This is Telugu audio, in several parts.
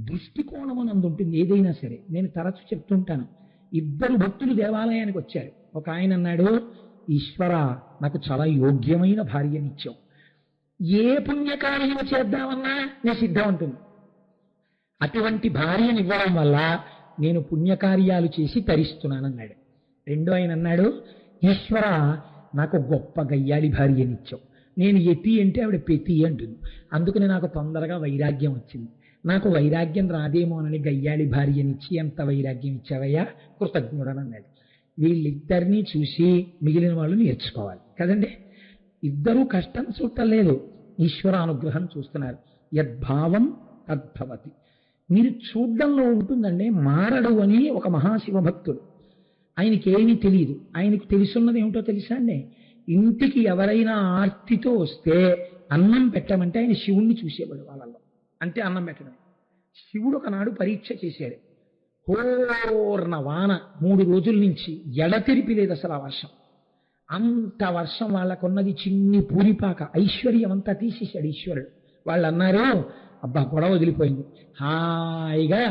దృష్టికోణం ఉంటుంది ఏదైనా సరే. నేను తరచు చెప్తుంటాను, ఇద్దరు భక్తులు దేవాలయానికి వచ్చారు. ఒక ఆయన అన్నాడు, ఈశ్వర నాకు చాలా యోగ్యమైన భార్యనిచ్చావు, ఏ పుణ్యకార్యం చేద్దామన్నా నేను సిద్ధమంటుంది, అటువంటి భార్యని ఇవ్వడం వల్ల నేను పుణ్యకార్యాలు చేసి తరిస్తున్నానన్నాడు. రెండో ఆయన అన్నాడు, ఈశ్వర నాకు గొప్ప గయ్యాలి భార్యనిచ్చావు, నేను యతి అంటే ఆవిడ పెతి అంటుంది, అందుకని నాకు తొందరగా వైరాగ్యం వచ్చింది, నాకు వైరాగ్యం రాదేమోనని గయ్యాలి భార్యనిచ్చి ఎంత వైరాగ్యం ఇచ్చావయ్యా, కృతజ్ఞుడని అన్నాడు. వీళ్ళిద్దరినీ చూసి మిగిలిన వాళ్ళు నేర్చుకోవాలి కదండి. ఇద్దరూ కష్టం చూడలేదు, ఈశ్వరానుగ్రహం చూస్తున్నారు. యద్భావం తద్భవతి. మీరు చూడ్డంలో ఉంటుందండి. మారడు అని ఒక మహాశివ భక్తుడు, ఆయనకి ఏమీ తెలియదు. ఆయనకు తెలుసున్నది ఏమిటో తెలుసా అండి, ఇంటికి ఎవరైనా ఆర్తితో వస్తే అన్నం పెట్టమంటే ఆయన శివుణ్ణి చూసేవాడు వాళ్ళలో, అంటే అన్నం పెట్టడం. శివుడు ఒకనాడు పరీక్ష చేశాడు. హోర్న వాన 3 రోజుల నుంచి ఎడతెరిపి లేదు అసలు ఆ వర్షం. అంత వర్షం, వాళ్ళకున్నది చిన్ని పూరిపాక, ఐశ్వర్యం అంతా తీసేశాడు ఈశ్వరుడు. వాళ్ళు అన్నారు, అబ్బా గొడవ వదిలిపోయింది, హాయిగా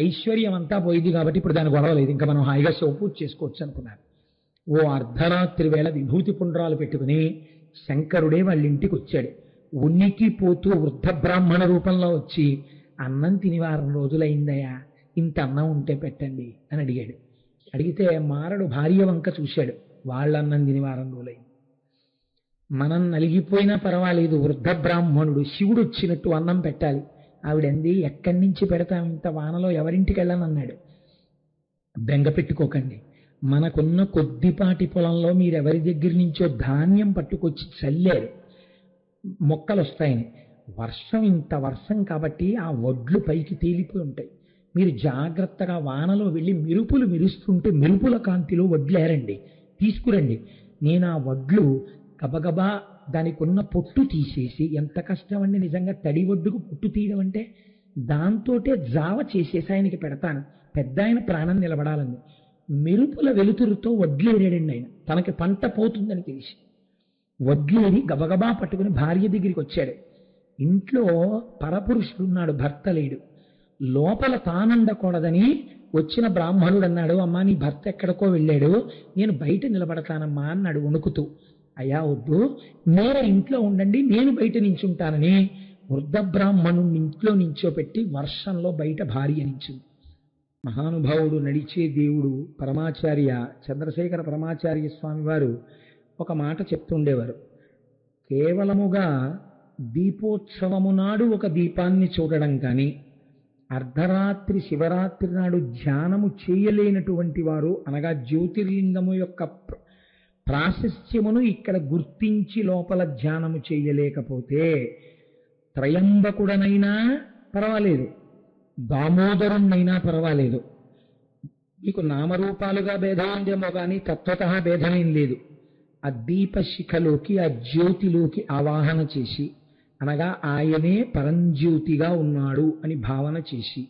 ఐశ్వర్యం అంతా పోయింది కాబట్టి ఇప్పుడు దాని గొడవ లేదు, ఇంకా మనం హాయిగా శివపూజ చేసుకోవచ్చు అనుకున్నారు. ఓ అర్ధరాత్రి వేళ విభూతి పుండ్రాలు పెట్టుకుని శంకరుడే వాళ్ళ ఇంటికి వచ్చాడు. ఉనికి పోతూ వృద్ధ బ్రాహ్మణ రూపంలో వచ్చి, అన్నం తిని 4 రోజులైందయ్యా, ఇంత అన్నం ఉంటే పెట్టండి అని అడిగాడు. అడిగితే మారడు భార్య వంక చూశాడు, వాళ్ళన్నం తిని 4 రోజులైంది. మనం నలిగిపోయినా పర్వాలేదు, వృద్ధ బ్రాహ్మణుడు శివుడు వచ్చినట్టు అన్నం పెట్టాలి. ఆవిడంది, ఎక్కడి నుంచి పెడతాం ఇంత వానలో, ఎవరింటికి వెళ్ళనన్నాడు. బెంగ పెట్టుకోకండి, మనకున్న కొద్దిపాటి పొలంలో మీరెవరి దగ్గర నుంచో ధాన్యం పట్టుకొచ్చి చల్లారు, మొక్కలు వస్తాయని. వర్షం ఇంత వర్షం కాబట్టి ఆ వడ్లు పైకి తేలిపోయి ఉంటాయి. మీరు జాగ్రత్తగా వానలో వెళ్ళి మెరుపులు మెరుస్తుంటే మెరుపుల కాంతిలో వడ్లేరండి, తీసుకురండి. నేను ఆ వడ్లు గబగబా దానికి ఉన్న పొట్టు తీసేసి, ఎంత కష్టం అండి నిజంగా తడి వడ్డుకు పొట్టు తీయడం అంటే, దాంతోటే జావ చేసేసి ఆయనకి పెడతాను, పెద్ద ఆయన ప్రాణం నిలబడాలని. మెరుపుల వెలుతురుతో వడ్లేరాడండి ఆయన, తనకి పంట పోతుందని తెలిసి. వడ్లేరి గబగబా పట్టుకుని భార్య దగ్గరికి వచ్చాడు. ఇంట్లో పరపురుషుడున్నాడు, భర్త లేడు. లోపల తానండకూడదని వచ్చిన బ్రాహ్మణుడు అన్నాడు, అమ్మా నీ భర్త ఎక్కడికో వెళ్ళాడు, నేను బయట నిలబడతానమ్మా అన్నాడు వణుకుతూ. అయ్యా వద్దు, మీరు ఇంట్లో ఉండండి, నేను బయట నించుంటానని వృద్ధ బ్రాహ్మణుడిని ఇంట్లో నించోపెట్టి వర్షంలో బయట భార్య నించుంది. మహానుభావుడు, నడిచే దేవుడు పరమాచార్య చంద్రశేఖర పరమాచార్య స్వామి వారు ఒక మాట చెప్తుండేవారు. కేవలముగా దీపోత్సవము నాడు ఒక దీపాన్ని చూడడం కానీ, అర్ధరాత్రి శివరాత్రి నాడు ధ్యానము చేయలేనటువంటి వారు, అనగా జ్యోతిర్లింగము యొక్క ప్రాశస్త్యమును ఇక్కడ గుర్తించి లోపల ధ్యానము చేయలేకపోతే, త్రయంబకుడనైనా పర్వాలేదు, దామోదరుణ్ణైనా పర్వాలేదు, మీకు నామరూపాలుగా భేదం ఉందేమో కానీ తత్వత భేదమేం లేదు. ఆ దీపశిఖలోకి, ఆ జ్యోతిలోకి ఆవాహన చేసి, అనగా ఆయనే పరంజ్యోతిగా ఉన్నాడు అని భావన చేసి,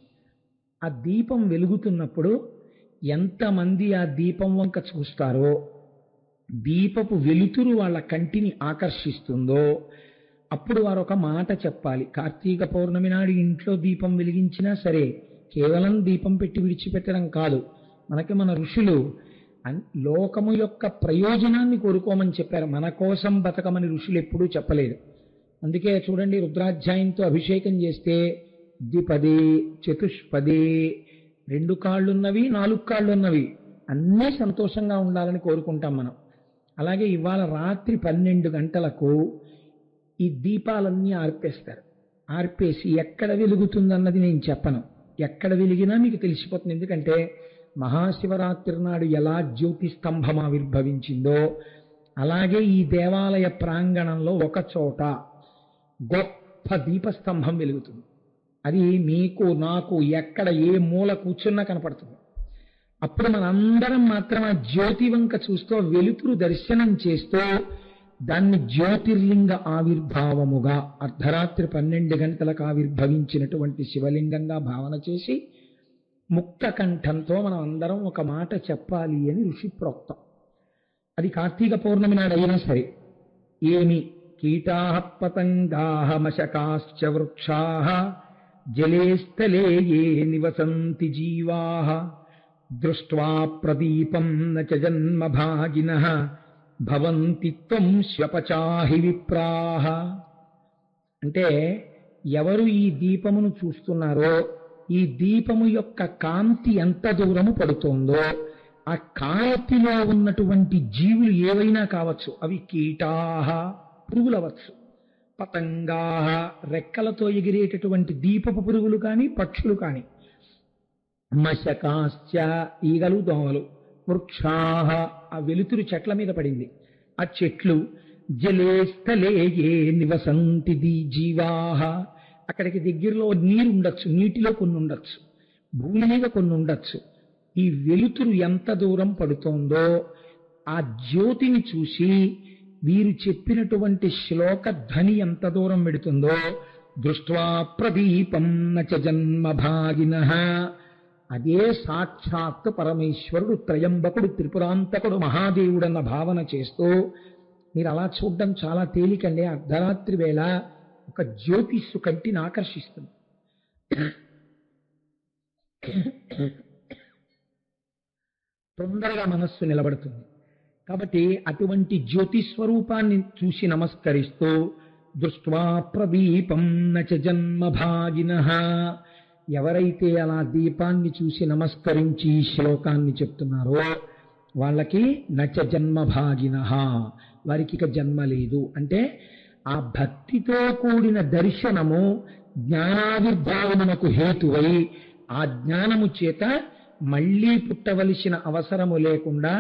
ఆ దీపం వెలుగుతున్నప్పుడు ఎంతమంది ఆ దీపం వంక చూస్తారో, దీపపు వెలుతురు వాళ్ళ కంటిని ఆకర్షిస్తుందో, అప్పుడు వారు ఒక మాట చెప్పాలి. కార్తీక పౌర్ణమి నాడు ఇంట్లో దీపం వెలిగించినా సరే, కేవలం దీపం పెట్టి విడిచిపెట్టడం కాదు. మనకి మన ఋషులు లోకము యొక్క ప్రయోజనాన్ని కోరుకోమని చెప్పారు, మన కోసం బతకమని ఋషులు ఎప్పుడూ చెప్పలేదు. అందుకే చూడండి, రుద్రాధ్యాయంతో అభిషేకం చేస్తే ద్విపదే చతుష్పదే, 2 కాళ్ళున్నవి 4 కాళ్ళున్నవి అన్నీ సంతోషంగా ఉండాలని కోరుకుంటాం మనం. అలాగే ఇవాళ రాత్రి 12 గంటలకు ఈ దీపాలన్నీ ఆర్పేస్తారు. ఆర్పేసి ఎక్కడ వెలుగుతుందన్నది నేను చెప్పను, ఎక్కడ వెలిగినా మీకు తెలిసిపోతుంది. ఎందుకంటే మహాశివరాత్రి నాడు ఎలా జ్యోతి స్తంభం ఆవిర్భవించిందో, అలాగే ఈ దేవాలయ ప్రాంగణంలో ఒక చోట గొప్ప దీపస్తంభం వెలుగుతుంది. అది మీకు నాకు ఎక్కడ ఏ మూల కూర్చున్నా కనపడుతుంది. అప్పుడు మనందరం మాత్రం ఆ జ్యోతి వంక చూస్తూ, వెలుతురు దర్శనం చేస్తూ, దాన్ని జ్యోతిర్లింగ ఆవిర్భావముగా అర్ధరాత్రి 12 గంటలకు ఆవిర్భవించినటువంటి శివలింగంగా భావన చేసి ముక్త కంఠంతో మనం అందరం ఒక మాట చెప్పాలి అని ఋషి ప్రోక్తం. అది కార్తీక పౌర్ణమి నాడు అయినా సరే. ఏమి కీటాః పతంగాః మశకాశ్చ వృక్షాః జలే స్థలే ఏ నివసంతి జీవాః దృష్ట్వా ప్రదీపం న చ జన్మభాగినః భవంతి త్వం శ్వపచాహి విప్రాః. అంటే ఎవరు ఈ దీపమును చూస్తున్నారో ఈ దీపము యొక్క కాంతి ఎంత దూరము పడుతోందో ఆ కాంతిలో ఉన్నటువంటి జీవులు ఏవైనా కావచ్చు. అవి కీటాహ పురుగులవచ్చు, పతంగాహ రెక్కలతో ఎగిరేటటువంటి దీపపు పురుగులు కానీ పక్షులు కానీ, మశకాశ్చ ఈగలు దోమలు, వృక్షాహ ఆ వెలుతురు చెట్ల మీద పడింది ఆ చెట్లు, జలే స్థలే ఏ నివసంతి జీవాహ అక్కడికి దగ్గరలో నీరు ఉండొచ్చు, నీటిలో కొన్ని ఉండొచ్చు, భూమి మీద కొన్ని ఉండొచ్చు. ఈ వెలుతురు ఎంత దూరం పడుతోందో ఆ జ్యోతిని చూసి వీరు చెప్పినటువంటి శ్లోక ధ్వని ఎంత దూరం పెడుతుందో దృష్ట్వా ప్రదీపం నచ జన్మభాగినః అదే సాక్షాత్ పరమేశ్వరుడు, త్రయంబకుడు, త్రిపురాంతకుడు, మహాదేవుడన్న భావన చేస్తూ మీరు అలా చూడడం చాలా తేలికండి. అర్ధరాత్రి వేళ ఒక జ్యోతిస్సు కంటిని ఆకర్షిస్తుంది. తొందరగా మనస్సు నిలబడుతుంది. కాబట్టి అటువంటి జ్యోతి స్వరూపాన్ని చూసి నమస్కరిస్తూ దృష్ట్వా ప్రదీపం నచ జన్మభాగినః ఎవరైతే అలా దీపాన్ని చూసి నమస్కరించి శ్లోకాన్ని చెప్తున్నారో వాళ్ళకి నచ జన్మభాగినః వారికి ఇక జన్మ లేదు. అంటే ఆ భక్తితో కూడిన దర్శనము జ్ఞానావిర్భావమునకు హేతువై ఆ జ్ఞానము చేత మళ్లీ పుట్టవలసిన అవసరము లేకుండా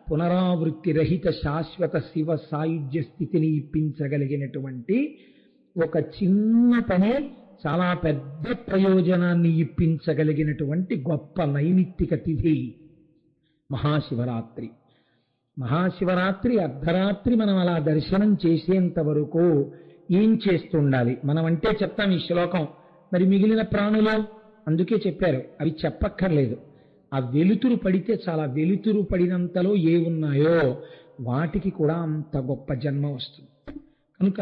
పునరావృత్తి రహిత శాశ్వత శివ సాయుధ్య స్థితిని ఇప్పించగలిగినటువంటి ఒక చిన్న పని చాలా పెద్ద ప్రయోజనాన్ని ఇప్పించగలిగినటువంటి గొప్ప నైమిత్తిక తిథి మహాశివరాత్రి. మహాశివరాత్రి అర్ధరాత్రి మనం అలా దర్శనం చేసేంత వరకు ఏం చేస్తుండాలి మనం అంటే చెప్తాం ఈ శ్లోకం. మరి మిగిలిన ప్రాణులు అందుకే చెప్పారు, అవి చెప్పక్కర్లేదు. ఆ వెలుతురు పడితే చాలా, వెలుతురు పడినంతలో ఏ ఉన్నాయో వాటికి కూడా అంత గొప్ప జన్మ వస్తుంది. కనుక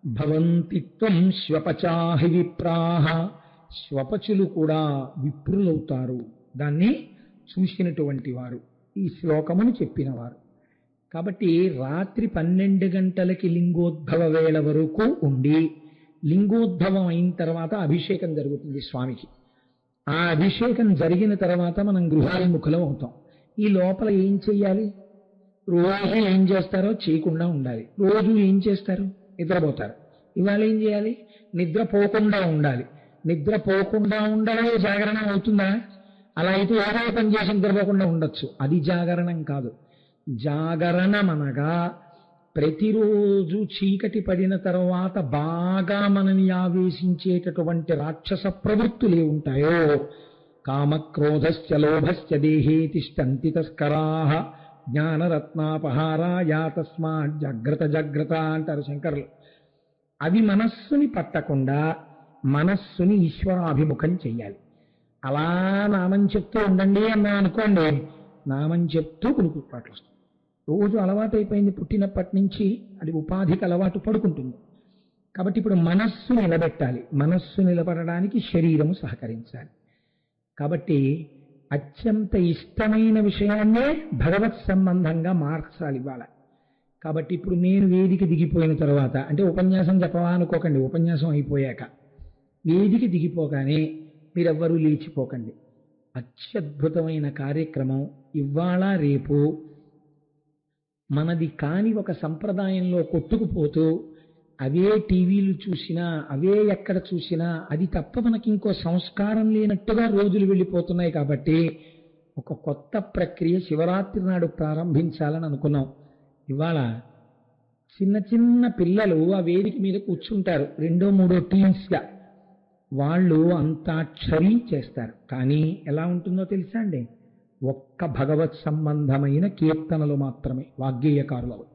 భవంతి త్వం శ్వపచాహి విప్రాహ శ్వపచులు కూడా విప్రులవుతారు, దాన్ని చూసినటువంటి వారు, ఈ శ్లోకమును చెప్పినవారు. కాబట్టి రాత్రి 12 గంటలకి లింగోద్భవ వేళ వరకు ఉండి లింగోద్భవం అయిన తర్వాత అభిషేకం జరుగుతుంది స్వామికి. ఆ అభిషేకం జరిగిన తర్వాత మనం గృహాభిముఖులం అవుతాం. ఈ లోపల ఏం చెయ్యాలి? రోజు ఏం చేస్తారో చేయకుండా ఉండాలి. రోజు ఏం చేస్తారు? నిద్రపోతారు. ఇవాళ ఏం చేయాలి? నిద్రపోకుండా ఉండాలి. నిద్రపోకుండా ఉండడమే జాగరణ అవుతుందా? అలా అయితే ఏదో పని చేసి నిద్రపోకుండా ఉండొచ్చు, అది జాగరణం కాదు. జాగరణం అనగా ప్రతిరోజు చీకటి పడిన తర్వాత బాగా మనని ఆవేశించేటటువంటి రాక్షస ప్రవృత్తులే ఉంటాయో, కామక్రోధశ్చ లోభశ్చ దేహే తిష్టంతి తస్కరాః జ్ఞానరత్నాపహారాయ తస్మాత్ జాగ్రత్త జాగ్రత్త అంటారు శంకరులు. అవి మనస్సుని పట్టకుండా మనస్సుని ఈశ్వరాభిముఖం చెయ్యాలి. అలా నామం చెప్తూ ఉండండి అన్నా అనుకోండి, నామం చెప్తూ కునుకుపాట్లు వస్తాయి. రోజు అలవాటు అయిపోయింది, పుట్టినప్పటి నుంచి అది ఉపాధికి అలవాటు పడుకుంటుంది. కాబట్టి ఇప్పుడు మనస్సు నిలబెట్టాలి. మనస్సు నిలబడడానికి శరీరము సహకరించాలి. కాబట్టి అత్యంత ఇష్టమైన విషయాన్నే భగవత్ సంబంధంగా మార్చాలి ఇవాళ. కాబట్టి ఇప్పుడు నేను వేదిక దిగిపోయిన తర్వాత, అంటే ఉపన్యాసం చెప్పవా అనుకోకండి, ఉపన్యాసం అయిపోయాక వేదిక దిగిపోగానే మీరెవ్వరూ లేచిపోకండి. అత్యద్భుతమైన కార్యక్రమం ఇవాళ రేపు మనది కాని ఒక సంప్రదాయంలో కొట్టుకుపోతూ అవే టీవీలు చూసినా అవే ఎక్కడ చూసినా అది తప్ప మనకి ఇంకో సంస్కారం లేనట్టుగా రోజులు వెళ్ళిపోతున్నాయి. కాబట్టి ఒక కొత్త ప్రక్రియ శివరాత్రి నాడు ప్రారంభించాలని అనుకున్నాం. ఇవాళ చిన్న చిన్న పిల్లలు ఆ వేదిక మీద కూర్చుంటారు, 2-3 టీమ్స్గా. వాళ్ళు అంతాక్షరి చేస్తారు. కానీ ఎలా ఉంటుందో తెలుసా అండి? ఒక్క భగవత్ సంబంధమైన కీర్తనలు మాత్రమే వాగ్గేయకారులు.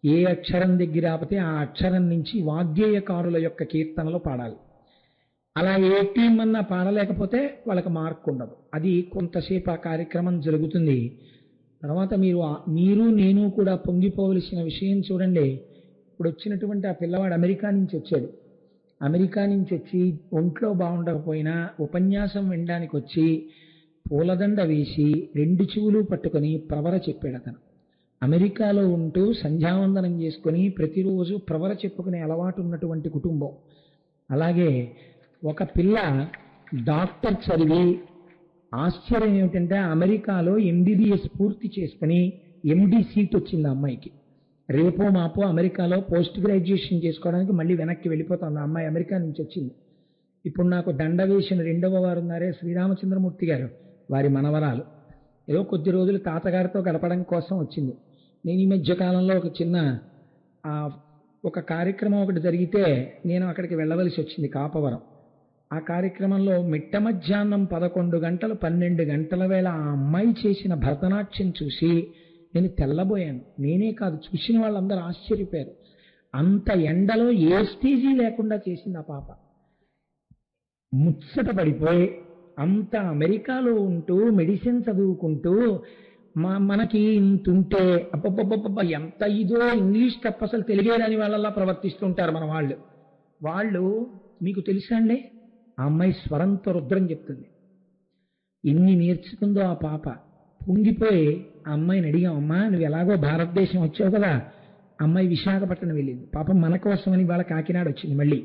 ఏ అక్షరం దగ్గర ఆపితే ఆ అక్షరం నుంచి వాగ్గేయకారుల యొక్క కీర్తనలు పాడాలి. అలా ఏ టీం అన్నా పాడలేకపోతే వాళ్ళకి మార్క్ ఉండదు. అది కొంతసేపు ఆ కార్యక్రమం జరుగుతుంది. తర్వాత మీరు నేను కూడా పొంగిపోవలసిన విషయం చూడండి. ఇప్పుడు వచ్చినటువంటి ఆ పిల్లవాడు అమెరికా నుంచి వచ్చాడు. అమెరికా నుంచి వచ్చి ఒంట్లో బాగుండకపోయినా ఉపన్యాసం వినడానికి వచ్చి పూలదండ వేసి 2 చెవులు పట్టుకొని ప్రవర చెప్పాడు అతను. అమెరికాలో ఉంటూ సంధ్యావందనం చేసుకుని ప్రతిరోజు ప్రవర చెప్పుకునే అలవాటు ఉన్నటువంటి కుటుంబం. అలాగే ఒక పిల్ల డాక్టర్ చదివి ఆశ్చర్యం ఏమిటంటే అమెరికాలో ఎంబీబీఎస్ పూర్తి చేసుకుని ఎండి సీట్ వచ్చింది ఆ అమ్మాయికి. రేపో మాపో అమెరికాలో పోస్ట్ గ్రాడ్యుయేషన్ చేసుకోవడానికి మళ్ళీ వెనక్కి వెళ్ళిపోతుంది ఆ అమ్మాయి. అమెరికా నుంచి వచ్చింది. ఇప్పుడు నాకు దండ వేసిన 2వ వారు ఉన్నారే శ్రీరామచంద్రమూర్తి గారు, వారి మనవరాలు. ఏదో కొద్ది రోజులు తాతగారితో గడపడం కోసం వచ్చింది. నేను ఈ మధ్య కాలంలో ఒక చిన్న ఒక కార్యక్రమం ఒకటి జరిగితే నేను అక్కడికి వెళ్ళవలసి వచ్చింది, కాపవరం. ఆ కార్యక్రమంలో మిట్ట మధ్యాహ్నం 11 గంటలు 12 గంటల వేళ ఆ అమ్మాయి చేసిన భరతనాట్యం చూసి నేను తెల్లబోయాను. నేనే కాదు, చూసిన వాళ్ళందరూ ఆశ్చర్యపోయారు. అంత ఎండలో ఏ స్టేజీ లేకుండా చేసింది ఆ పాప. ముచ్చట పడిపోయి అంత అమెరికాలో ఉంటూ మెడిసిన్ చదువుకుంటూ మనకి ఇంతుంటే అబ్బబ్బబ్బబ్బ ఎంత ఇదో, ఇంగ్లీష్ తప్ప అసలు తెలియదని వాళ్ళలా ప్రవర్తిస్తుంటారు మన వాళ్ళు. మీకు తెలుసా అండి, ఆ అమ్మాయి స్వరంతో రుద్రం చెప్తుంది. ఎన్ని నేర్చుకుందో ఆ పాప. పొంగిపోయి ఆ అమ్మాయిని అడిగాం, అమ్మా నువ్వు ఎలాగో భారతదేశం వచ్చావు కదా. అమ్మాయి విశాఖపట్నం వెళ్ళింది. పాపం మన కోసమని ఇవాళ కాకినాడ వచ్చింది. మళ్ళీ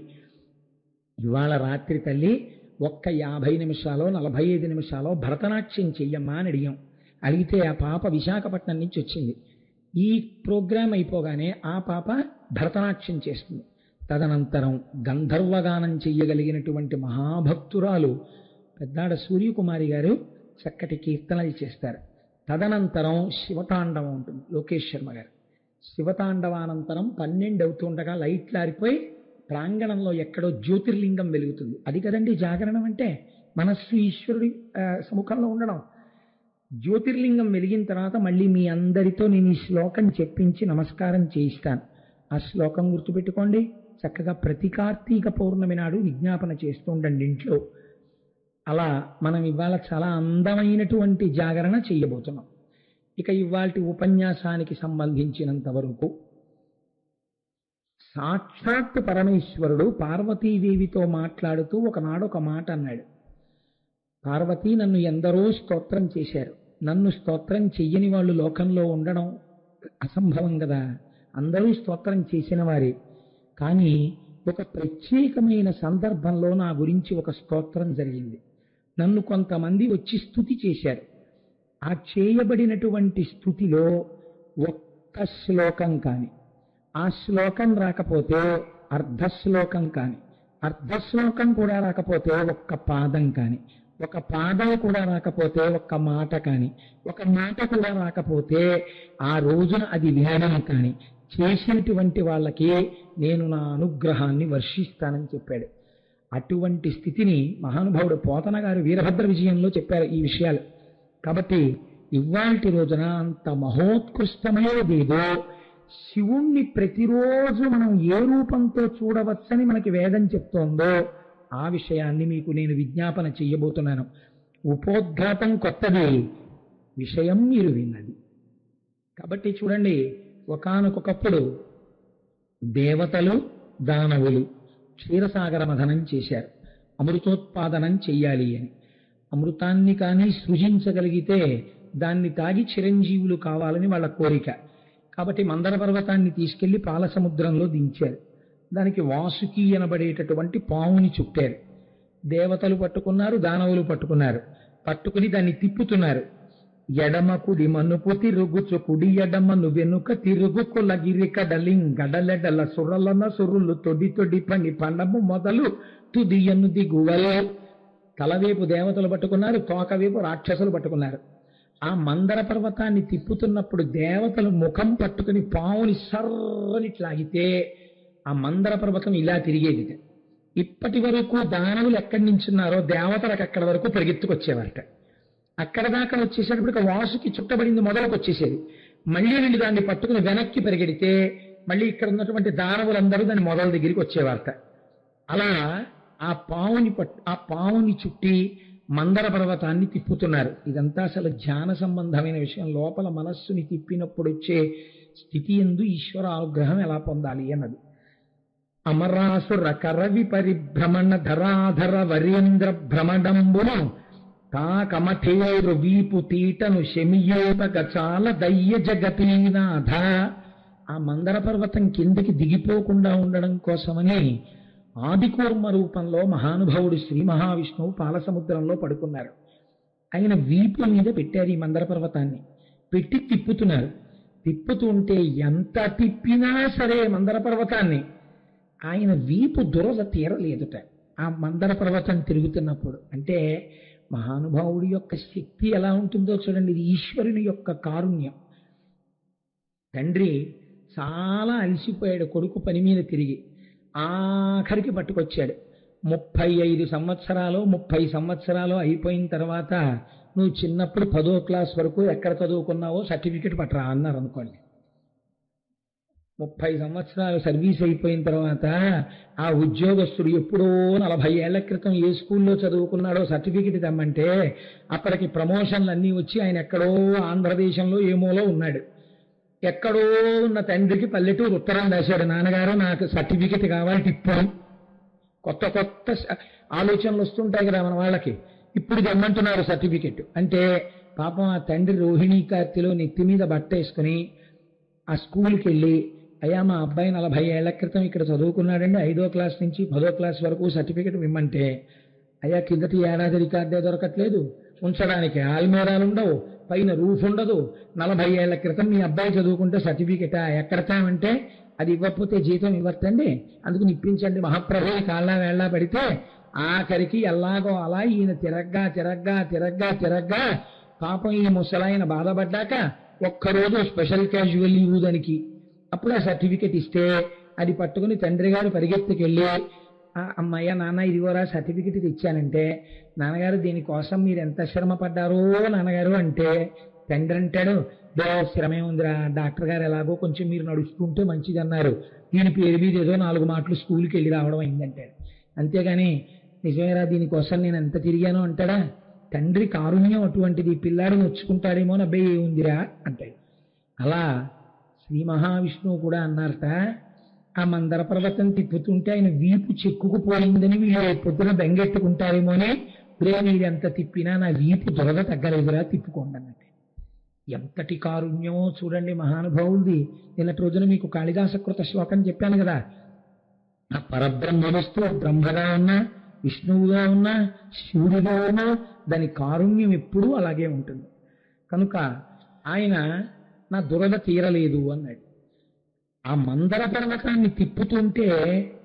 ఇవాళ రాత్రి తల్లి ఒక్క 50 నిమిషాలో 45 నిమిషాలో భరతనాట్యం చెయ్యమ్మా అని అడిగాం. అడిగితే ఆ పాప విశాఖపట్నం నుంచి వచ్చింది. ఈ ప్రోగ్రాం అయిపోగానే ఆ పాప భరతనాట్యం చేస్తుంది. తదనంతరం గంధర్వగానం చెయ్యగలిగినటువంటి మహాభక్తురాలు పెద్దాడ సూర్యకుమారి గారు చక్కటి కీర్తనలు చేస్తారు. తదనంతరం శివతాండవం ఉంటుంది, లోకేష్ శర్మ గారు. శివతాండవానంతరం 12 అవుతుండగా లైట్లు ఆరిపోయి ప్రాంగణంలో ఎక్కడో జ్యోతిర్లింగం వెలుగుతుంది. అది కదండి జాగరణం అంటే, మనస్సు ఈశ్వరుడి సముఖంలో ఉండడం. జ్యోతిర్లింగం వెలిగిన తర్వాత మళ్ళీ మీ అందరితో నేను ఈ శ్లోకం చెప్పించి నమస్కారం చేయిస్తాను. ఆ శ్లోకం గుర్తుపెట్టుకోండి. చక్కగా ప్రతి కార్తీక పౌర్ణమి నాడు విజ్ఞాపన చేస్తూ ఉండండి ఇంట్లో. అలా మనం ఇవాళ చాలా అందమైనటువంటి జాగరణ చేయబోతున్నాం. ఇక ఇవాల్టి ఉపన్యాసానికి సంబంధించినంత వరకు సాక్షాత్ పరమేశ్వరుడు పార్వతీదేవితో మాట్లాడుతూ ఒకనాడు ఒక మాట అన్నాడు. పార్వతీ, నన్ను ఎందరో స్తోత్రం చేశారు. నన్ను స్తోత్రం చెయ్యని వాళ్ళు లోకంలో ఉండడం అసంభవం కదా. అందరూ స్తోత్రం చేసిన వారే. కానీ ఒక ప్రత్యేకమైన సందర్భంలో నా గురించి ఒక స్తోత్రం జరిగింది. నన్ను కొంతమంది వచ్చి స్తుతి చేశారు. ఆ చేయబడినటువంటి స్తుతిలో ఒక్క శ్లోకం కాని, ఆ శ్లోకం రాకపోతే అర్ధశ్లోకం కాని, అర్ధశ్లోకం కూడా రాకపోతే ఒక్క పాదం కాని, ఒక పాదం కూడా రాకపోతే ఒక్క మాట కాని, ఒక మాట కూడా రాకపోతే ఆ రోజున అది వినడం కాని చేసినటువంటి వాళ్ళకి నేను నా అనుగ్రహాన్ని వర్షిస్తానని చెప్పాడు. అటువంటి స్థితిని మహానుభావుడు పోతన గారు వీరభద్ర విజయంలో చెప్పారు ఈ విషయాలు. కాబట్టి ఇవాల్టి రోజున అంత మహోత్కృష్టమైనదేదో శివుణ్ణి ప్రతిరోజు మనం ఏ రూపంతో చూడవచ్చని మనకి వేదం చెప్తోందో ఆ విషయాన్ని మీకు నేను విజ్ఞాపన చెయ్యబోతున్నాను. ఉపోద్ఘాతం కొత్తది, విషయం మీరు విన్నది. కాబట్టి చూడండి, ఒకానొకప్పుడు దేవతలు దానవులు క్షీరసాగర మథనం చేశారు. అమృతోత్పాదనం చెయ్యాలి అని. అమృతాన్ని కానీ సృజించగలిగితే దాన్ని తాగి చిరంజీవులు కావాలని వాళ్ళ కోరిక. కాబట్టి మందర పర్వతాన్ని తీసుకెళ్లి పాలసముద్రంలో దించారు. దానికి వాసుకి అనబడేటటువంటి పావుని చుట్టారు. దేవతలు పట్టుకున్నారు, దానవులు పట్టుకున్నారు. పట్టుకుని దాన్ని తిప్పుతున్నారు. ఎడమ కుడి మనుపు తిరుగుచు కుడి ఎడమను వెనుక తిరుగు కొలగిరిక డలింగడలెడల సురలన సురులు తొడి తొడి పని పండము మొదలు తుదియను దిగువలే. తలవేపు దేవతలు పట్టుకున్నారు, తోకవేపు రాక్షసులు పట్టుకున్నారు. ఆ మందర పర్వతాన్ని తిప్పుతున్నప్పుడు దేవతలు ముఖం పట్టుకుని పావుని సర్రని లాగితే ఆ మందర పర్వతం ఇలా తిరిగేది. ఇప్పటి వరకు దానవులు ఎక్కడి నుంచున్నారో దేవతలకు అక్కడి వరకు పరిగెత్తుకొచ్చేవారట. అక్కడ దాకా వచ్చేసేటప్పటికి వాసుకి చుట్టబడింది మొదలకు వచ్చేసేది. మళ్ళీ వెళ్ళి దాన్ని పట్టుకుని వెనక్కి పరిగెడితే మళ్ళీ ఇక్కడ ఉన్నటువంటి దానవులందరూ దాని మొదల దగ్గరికి వచ్చేవారట. అలా ఆ పావుని చుట్టి మందర పర్వతాన్ని తిప్పుతున్నారు. ఇదంతా అసలు ధ్యాన సంబంధమైన విషయం. లోపల మనస్సుని తిప్పినప్పుడు వచ్చే స్థితి యందు ఈశ్వర అనుగ్రహం ఎలా పొందాలి అన్నది. అమరాసుర కరవి పరిభ్రమణ ధరాధర వరేంద్ర భ్రమడంబును తా కమఠేరు వీపు తీటను శమియోత గచాల దయ్య జగతీనాథ. ఆ మందర పర్వతం కిందకి దిగిపోకుండా ఉండడం కోసమని ఆదికూర్మ రూపంలో మహానుభావుడు శ్రీ మహావిష్ణువు పాలసముద్రంలో పడుకున్నారు. ఆయన వీపు మీద పెట్టారు ఈ మందర పర్వతాన్ని, పెట్టి తిప్పుతున్నారు. తిప్పుతుంటే ఎంత తిప్పినా సరే మందర పర్వతాన్ని ఆయన వీపు దురద తీరలేదుట ఆ మందర పర్వతం తిరుగుతున్నప్పుడు. అంటే మహానుభావుడి యొక్క శక్తి ఎలా ఉంటుందో చూడండి. ఇది ఈశ్వరుని యొక్క కారుణ్యం. తండ్రి చాలా అలసిపోయాడు కొడుకు పని మీద తిరిగి, ఆఖరికి పట్టుకొచ్చాడు. 35 సంవత్సరాలు 30 సంవత్సరాలు అయిపోయిన తర్వాత నువ్వు చిన్నప్పుడు 10వ క్లాస్ వరకు ఎక్కడ చదువుకున్నావో సర్టిఫికెట్ పట్టరా అన్నారు అనుకోండి. 30 సంవత్సరాలు సర్వీస్ అయిపోయిన తర్వాత ఆ ఉద్యోగస్తుడు ఎప్పుడో 40 ఏళ్ల క్రితం ఏ స్కూల్లో చదువుకున్నాడో సర్టిఫికెట్ తెమ్మంటే అప్పటికి ప్రమోషన్లు అన్నీ వచ్చి ఆయన ఎక్కడో ఆంధ్రదేశంలో ఏమోలో ఉన్నాడు. ఎక్కడో ఉన్న తండ్రికి పల్లెటూరు ఉత్తరం రాశాడు, నాన్నగారు నాకు సర్టిఫికెట్ కావాలి ఇప్పుడు. కొత్త కొత్త ఆలోచనలు వస్తుంటాయి కదా మన వాళ్ళకి. ఇప్పుడు తెమ్మంటున్నారు సర్టిఫికెట్ అంటే పాపం ఆ తండ్రి రోహిణీ కార్తెలో నెత్తి మీద బట్ట వేసుకుని ఆ స్కూల్కి వెళ్ళి, అయ్యా మా అబ్బాయి 40 ఏళ్ల క్రితం ఇక్కడ చదువుకున్నాడండి, 5వ క్లాస్ నుంచి 10వ క్లాస్ వరకు సర్టిఫికెట్ ఇమ్మంటే, అయ్యా కిందటి ఏడాది రికార్డే దొరకట్లేదు, ఉంచడానికి ఆల్మేరాలు ఉండవు, పైన రూఫ్ ఉండదు, 40 ఏళ్ల క్రితం మీ అబ్బాయి చదువుకుంటే సర్టిఫికెటా ఎక్కడతామంటే అది ఇవ్వకపోతే జీతం ఇవ్వచ్చండి, అందుకు ఇప్పించండి మహాప్రభు కాళ్ళ వేళ్ళ పడితే ఆఖరికి ఎలాగో అలా ఈయన తిరగ్గా తిరగ్గా తిరగ్గా తిరగ్గా పాపం ఈ ముసలాయన బాధపడ్డాక ఒక్కరోజు స్పెషల్ క్యాజువల్ లీవ్ దానికి అప్పుడు ఆ సర్టిఫికెట్ ఇస్తే అది పట్టుకుని తండ్రి గారు పరిగెత్తుకెళ్ళి, అమ్మయ్య నాన్న ఇదిగోరా సర్టిఫికెట్ ఇచ్చానంటే, నాన్నగారు దీనికోసం మీరు ఎంత శ్రమ పడ్డారో నాన్నగారు అంటే తండ్రి అంటాడు, శ్రమే ఉందిరా, డాక్టర్ గారు ఎలాగో కొంచెం మీరు నడుస్తుంటే మంచిది అన్నారు, దీని పేరు మీద ఏదో 4 మాటలు స్కూల్కి వెళ్ళి రావడం అయిందంటాడు. అంతేగాని నిజమేరా దీనికోసం నేను ఎంత తిరిగానో అంటాడా? తండ్రి కారుణ్యం అటువంటిది. పిల్లాడు నొచ్చుకుంటాడేమో అబ్బాయి ఏముందిరా అంటాడు. అలా శ్రీ మహావిష్ణువు కూడా అన్నారట, ఆ మందర పర్వతం తిప్పుతుంటే ఆయన వీపు చెక్కుకుపోయిందని వీళ్ళు పొద్దున బెంగెట్టుకుంటారేమోనే, మీరు ఎంత తిప్పినా నా వీపు దురద తగ్గలేదురా తిప్పుకోండి అన్నట్టు. ఎంతటి కారుణ్యమో చూడండి మహానుభావుడిది. నిన్నటి రోజున మీకు కాళిదాసకృత శ్లోకం చెప్పాను కదా, ఆ పరబ్రహ్మ వస్తువు బ్రహ్మగా ఉన్నా విష్ణువుగా ఉన్నా శివుడిగా ఉన్నా దాని కారుణ్యం ఎప్పుడూ అలాగే ఉంటుంది. కనుక ఆయన నా దురద తీరలేదు అన్నాడు. ఆ మందర పర్వతాన్ని తిప్పుతుంటే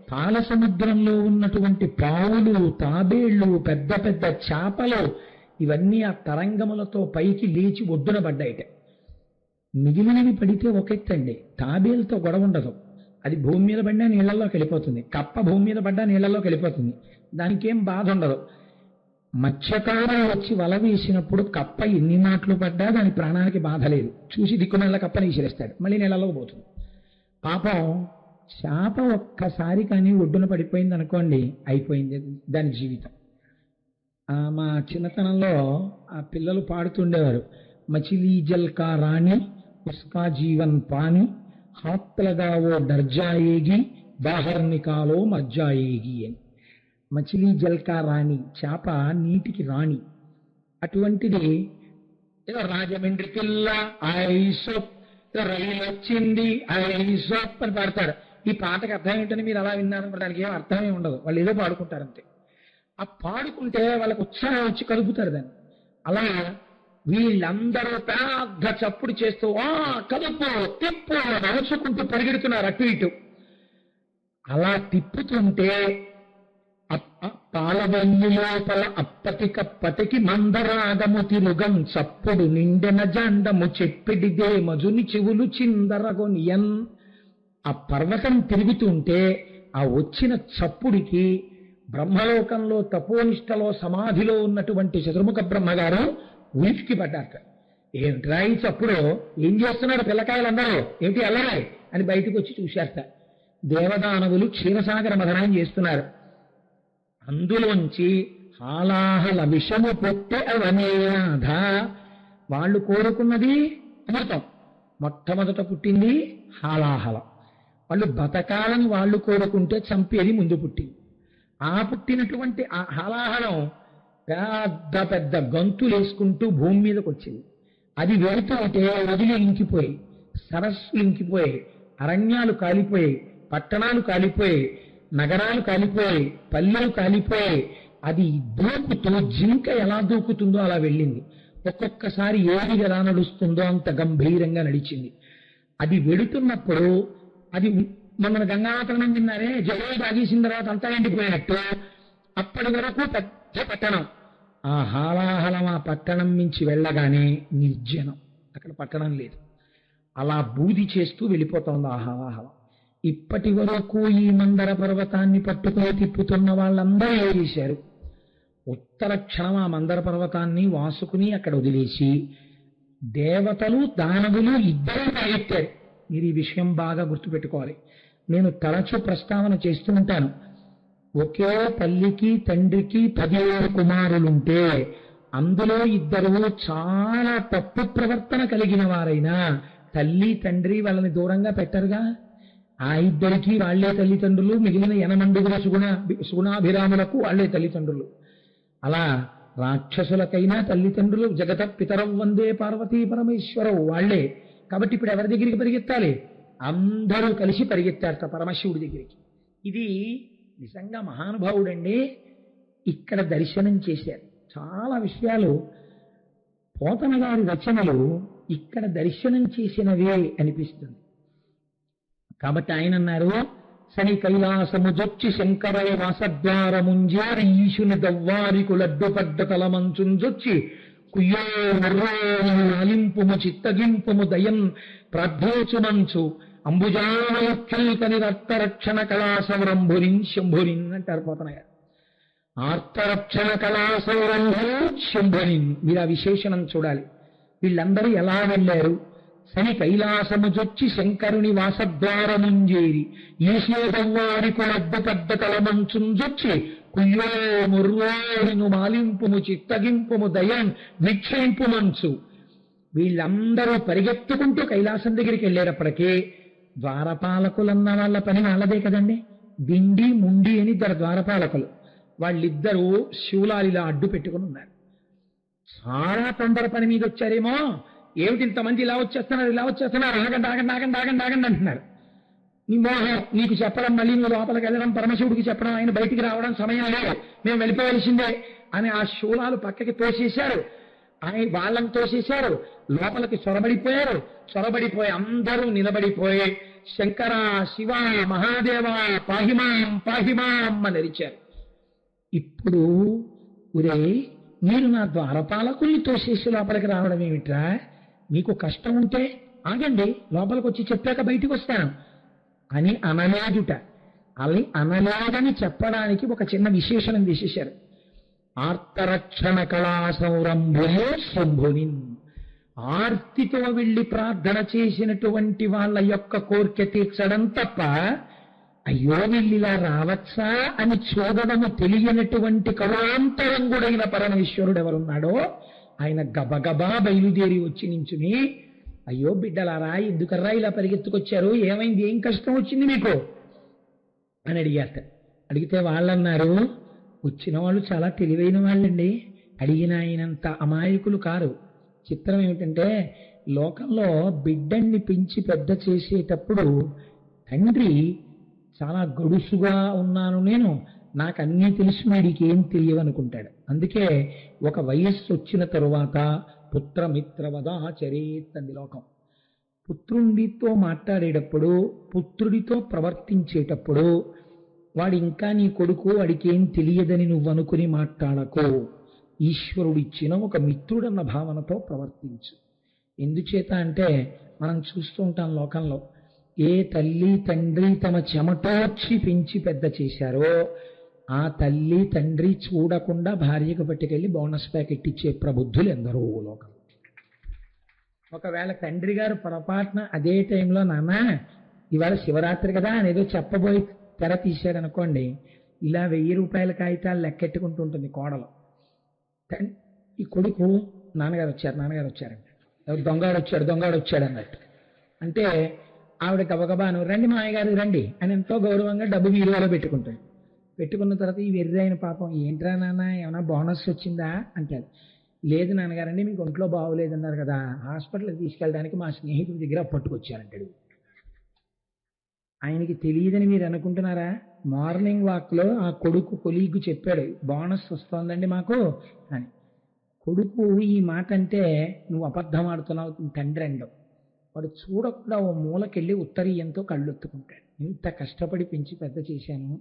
పాల సముద్రంలో ఉన్నటువంటి పావులు, తాబేళ్లు, పెద్ద పెద్ద చేపలు ఇవన్నీ ఆ తరంగములతో పైకి లేచి ఒడ్డున పడ్డాయిట. మిగిలినవి పడితే ఒకెత్తండి, తాబేలతో గొడవ ఉండదు, అది భూమి మీద పడ్డా నీళ్లలోకి వెళ్ళిపోతుంది, కప్ప భూమి మీద పడ్డా నీళ్లలోకి వెళ్ళిపోతుంది, దానికేం బాధ ఉండదు. మత్స్యకారులు వచ్చి వల వేసినప్పుడు కప్ప ఎన్ని మాటలు పడ్డా దాని ప్రాణానికి బాధ లేదు, చూసి దిక్కుమల్ల కప్పని విసిరేస్తాడు, మళ్ళీ నీళ్లలోకి పోతుంది. పాపం చేప ఒక్కసారి కానీ ఒడ్డున పడిపోయింది అనుకోండి, అయిపోయింది దాని జీవితం. మా చిన్నతనంలో ఆ పిల్లలు పాడుతుండేవారు, మచిలీ జల్కా రాణి ఉస్కా జీవన్ పాని హాత్ లగావో డర్జాయేగి బాహర్ నికాలో మర్జాయేగి అని. మచిలీ జల్కా రాణి, చేప నీటికి రాణి. అటువంటిది ఏదో రాజమండ్రి పిల్ల ఐసోప్, రైలు వచ్చింది ఐసోప్ అని పాడతాడు. ఈ పాటకు అర్థం ఏంటని మీరు అలా విన్నారనుకో, దానికి ఏం అర్థమే ఉండదు, వాళ్ళు ఏదో పాడుకుంటారు అంతే. ఆ పాడుకుంటే వాళ్ళకు ఉత్సాహం వచ్చి కలుపుతారు దాన్ని. అలా వీళ్ళందరూ పెద్ద చప్పుడు చేస్తూ కలుపు తిప్పు నడుచుకుంటూ పరిగెడుతున్నారు అటు ఇటు. అలా తిప్పుతుంటే పాలవల్లి లోపల అప్పటికప్పటికి మందరాగము తిరుగం చప్పుడు నిండెన జాండము చెప్పిడిదే మజుని చెవులు చిందరగొనియన్. ఆ పర్వతం తిరుగుతుంటే ఆ వచ్చిన చప్పుడికి బ్రహ్మలోకంలో తపోనిష్టలో సమాధిలో ఉన్నటువంటి చతుర్ముఖ బ్రహ్మగారు ఉలిక్కి పడ్డారట. ఏమిట్రా ఈ చప్పుడు, ఏం చేస్తున్నాడు పిల్లకాయలందరూ, ఏమిటి అల్లరాయి అని బయటకు వచ్చి చూశారట. దేవదానవులు క్షీరసాగర మథనం చేస్తున్నారు. అందులోంచి హాలాహల విషము పొట్టె అవనేనాథ. వాళ్ళు కోరుకున్నది అమృతం. మొట్టమొదట పుట్టింది హాలాహలం. వాళ్ళు బతకాలని వాళ్ళు కోరుకుంటే చంపేది ముందు పుట్టింది. ఆ పుట్టినటువంటి ఆ హాలాహలం పెద్ద పెద్ద గంతులు వేసుకుంటూ భూమి మీదకి వచ్చింది. అది వెళుతూ ఉంటే నదులు ఇంకిపోయాయి, సరస్సులు ఇంకిపోయాయి, అరణ్యాలు కాలిపోయాయి, పట్టణాలు కాలిపోయాయి, నగరాలు కాలిపోయాయి, పల్లెలు కాలిపోయాయి. అది దూకుతూ జింక ఎలా దూకుతుందో అలా వెళ్ళింది. ఒక్కొక్కసారి ఏది ఎలా నడుస్తుందో అంత గంభీరంగా నడిచింది. అది వెడుతున్నప్పుడు అది మన గంగావతరణం విన్నారే, జలం తాగేసిన తర్వాత అంతా ఎండిపోయినట్టు అప్పటి వరకు పెద్ద పట్టణం. ఆ హాలాహలం ఆ పట్టణం నుంచి వెళ్ళగానే నిర్జనం, అక్కడ పట్టణం లేదు. అలా బూది చేస్తూ వెళ్ళిపోతోంది ఆ హాలాహలం. ఇప్పటి వరకు ఈ మందర పర్వతాన్ని పట్టుకుని తిప్పుతున్న వాళ్ళందరూ ఏం చేశారు? ఉత్తర క్షణం ఆ మందర పర్వతాన్ని వాసుకుని అక్కడ వదిలేసి దేవతలు దానవులు ఇద్దరూ పరిగెత్తారు. మీరు ఈ విషయం బాగా గుర్తుపెట్టుకోవాలి. నేను తరచూ ప్రస్తావన చేస్తూ ఉంటాను. ఒకే తల్లికి తండ్రికి 10 కుమారులుంటే అందులో ఇద్దరు చాలా తప్పు ప్రవర్తన కలిగిన వారైనా తల్లి తండ్రి వాళ్ళని దూరంగా పెట్టరుగా. ఆ ఇద్దరికి వాళ్లే తల్లిదండ్రులు, మిగిలిన 8 సుగుణాభిరాములకు వాళ్లే తల్లిదండ్రులు. అలా రాక్షసులకైనా తల్లిదండ్రులు జగత పితరం వందే పార్వతీ పరమేశ్వరవు వాళ్లే. కాబట్టి ఇప్పుడు ఎవరి దగ్గరికి పరిగెత్తాలి? అందరూ కలిసి పరిగెత్తారట పరమశివుడి దగ్గరికి. ఇది నిజంగా మహానుభావుడండి. ఇక్కడ దర్శనం చేశారు. చాలా విషయాలు పోతన గారి రచనలు ఇక్కడ దర్శనం చేసినవే అనిపిస్తుంది. కాబట్టి ఆయన అన్నారు, శని కైలాసము జొచ్చి శంకరయ వాసద్వారముంజేరి ఈశుని దవ్వారికు లడ్డుపడ్డ తలమంచుంజొచ్చి కుయ్యో నాలింపుము చిత్తగింపుము దయన్ ప్రార్థోచుమంచు అంబుజామయుక్తని రక్తరక్షణ కళాసౌరంభురిన్ శంభురిన్ అంటారు పోతన గారు. ఆర్తరక్షణ కళాసౌరంభురిన్ శంభురిన్. మీరు ఆ విశేషణం చూడాలి. వీళ్ళందరూ ఎలా వెళ్ళారు? శని కైలాసము జొచ్చి శంకరుని వాసద్వారముంజేరి ఈశోదవ్వారికు లడ్డుపడ్డ తలమంచుంజొచ్చి కుయ్యో ముర్రోను మాలింపుము చిత్తగింపుము దయన్ వీక్షింపుమంచు. వీళ్ళందరూ పరిగెత్తుకుంటూ కైలాసం దగ్గరికి వెళ్ళేటప్పటికీ ద్వారపాలకులన్న వాళ్ళ పని వాళ్ళదే కదండి. దిండి ముండి అని ఇద్దరు ద్వారపాలకులు, వాళ్ళిద్దరూ శూలాలిలా అడ్డు పెట్టుకుని ఉన్నారు. చాలా తొందర పని మీద వచ్చారేమో, ఏమిటి ఇంతమంది ఇలా వచ్చేస్తున్నారు, ఆగండి ఆగండి ఆగండి ఆగండి ఆగండి అంటున్నారు. నీ మోహం, నీకు చెప్పడం, మళ్ళీ నువ్వు లోపలికి వెళ్ళడం, పరమశివుడికి చెప్పడం, ఆయన బయటికి రావడం సమయం లేదు, మేము వెళ్ళిపోవలసిందే అని ఆ శూలాలు పక్కకి తోసేశారు. ఆయన వాళ్ళని తోసేశారు, లోపలికి చొరబడిపోయి అందరూ నిలబడిపోయి శంకర శివ మహాదేవ పాహిమాం పాహిమాం అని అరిచారు. ఇప్పుడు ఒరే, మీరు నా ద్వారపాలకుల్ని తోసేసి లోపలికి రావడం ఏమిట్రా? మీకు కష్టం ఉంటే ఆగండి, లోపలికి వచ్చి చెప్పాక బయటికి వస్తాను అని అనలేదుట. అలా అనలేదని చెప్పడానికి ఒక చిన్న విశేషణం తీసేశారు. ఆర్తరక్షణ కళాసౌరంభులే శంభుని. ఆర్తితో వెళ్లి ప్రార్థన చేసినటువంటి వాళ్ళ యొక్క కోరిక తీర్చడం తప్ప అయ్యో వీళ్ళిలా రావచ్చా అని చూడడము తెలియనటువంటి కరుణాంతరంగుడైన పరమేశ్వరుడు ఎవరున్నాడో ఆయన గబగబా బయలుదేరి వచ్చి నించుని, అయ్యో బిడ్డలారా, ఎందుకర్రా ఇలా పరిగెత్తుకొచ్చారు, ఏమైంది, ఏం కష్టం వచ్చింది మీకు అని అడిగారట. అడిగితే వాళ్ళన్నారు, వచ్చిన వాళ్ళు చాలా తెలివైన వాళ్ళండి, అడిగిన ఆయనంత అమాయకులు కారు. చిత్రం ఏమిటంటే, లోకంలో బిడ్డన్ని పెంచి పెద్ద చేసేటప్పుడు తండ్రి చాలా గడుసుగా ఉన్నాను నేను, నాకు అన్నీ తెలుసు, వీడికి ఏం తెలియవనుకుంటాడు. అందుకే ఒక వయస్సు వచ్చిన తరువాత పుత్రమిత్రవదాచరేత్ అంది లోకం. పుత్రుడితో మాట్లాడేటప్పుడు, పుత్రుడితో ప్రవర్తించేటప్పుడు వాడు ఇంకా నీ కొడుకు, వాడికి ఏం తెలియదని నువ్వు అనుకుని మాట్లాడకు. ఈశ్వరుడిచ్చిన ఒక మిత్రుడన్న భావనతో ప్రవర్తించు. ఎందుచేత అంటే మనం చూస్తూ ఉంటాం లోకంలో, ఏ తల్లి తండ్రి తమ చెమటోర్చి పెంచి పెద్ద చేశారో ఆ తల్లి తండ్రి చూడకుండా భార్యకు పట్టుకెళ్ళి బోనస్ ప్యాకెట్ ఇచ్చే ప్రబుద్ధులు ఎందరో లోకం. ఒకవేళ తండ్రి గారు పొరపాటున అదే టైంలో, నాన్న ఇవాళ శివరాత్రి కదా అనేదో చెప్పబోయి తెర తీశారనుకోండి, ఇలా 1000 రూపాయల కాగితాలు లెక్కెట్టుకుంటూ ఉంటుంది కోడలు. ఈ కొడుకు నాన్నగారు వచ్చారంట, దొంగాడు వచ్చాడు అన్నట్టు. అంటే ఆవిడ గబగబాను రండి మామయ్య గారు రండి అని ఎంతో గౌరవంగా డబ్బు వీలువలో పెట్టుకుంటాడు. పెట్టుకున్న తర్వాత ఈ వెర్రి అయిన పాపం ఏంట్రా నాన్న ఏమైనా బోనస్ వచ్చిందా అంటాడు. లేదు నాన్నగారండి మీకు ఒంట్లో బాగోలేదన్నారు కదా హాస్పిటల్కి తీసుకెళ్ళడానికి మా స్నేహితుడి దగ్గర పట్టుకొచ్చారంటాడు. ఆయనకి తెలియదని మీరు అనుకుంటున్నారా? మార్నింగ్ వాక్లో ఆ కొడుకు కొలీగు చెప్పాడు బోనస్ వస్తోందండి మాకు అని. కొడుకు ఈ మాట అంటే నువ్వు అబద్ధం ఆడుతున్నావు తండ్రి అండం. వాడు చూడకుండా ఓ మూలకెళ్ళి ఉత్తరీయంతో కళ్ళొత్తుకుంటాడు. ఇంత కష్టపడి పెంచి పెద్ద చేశాను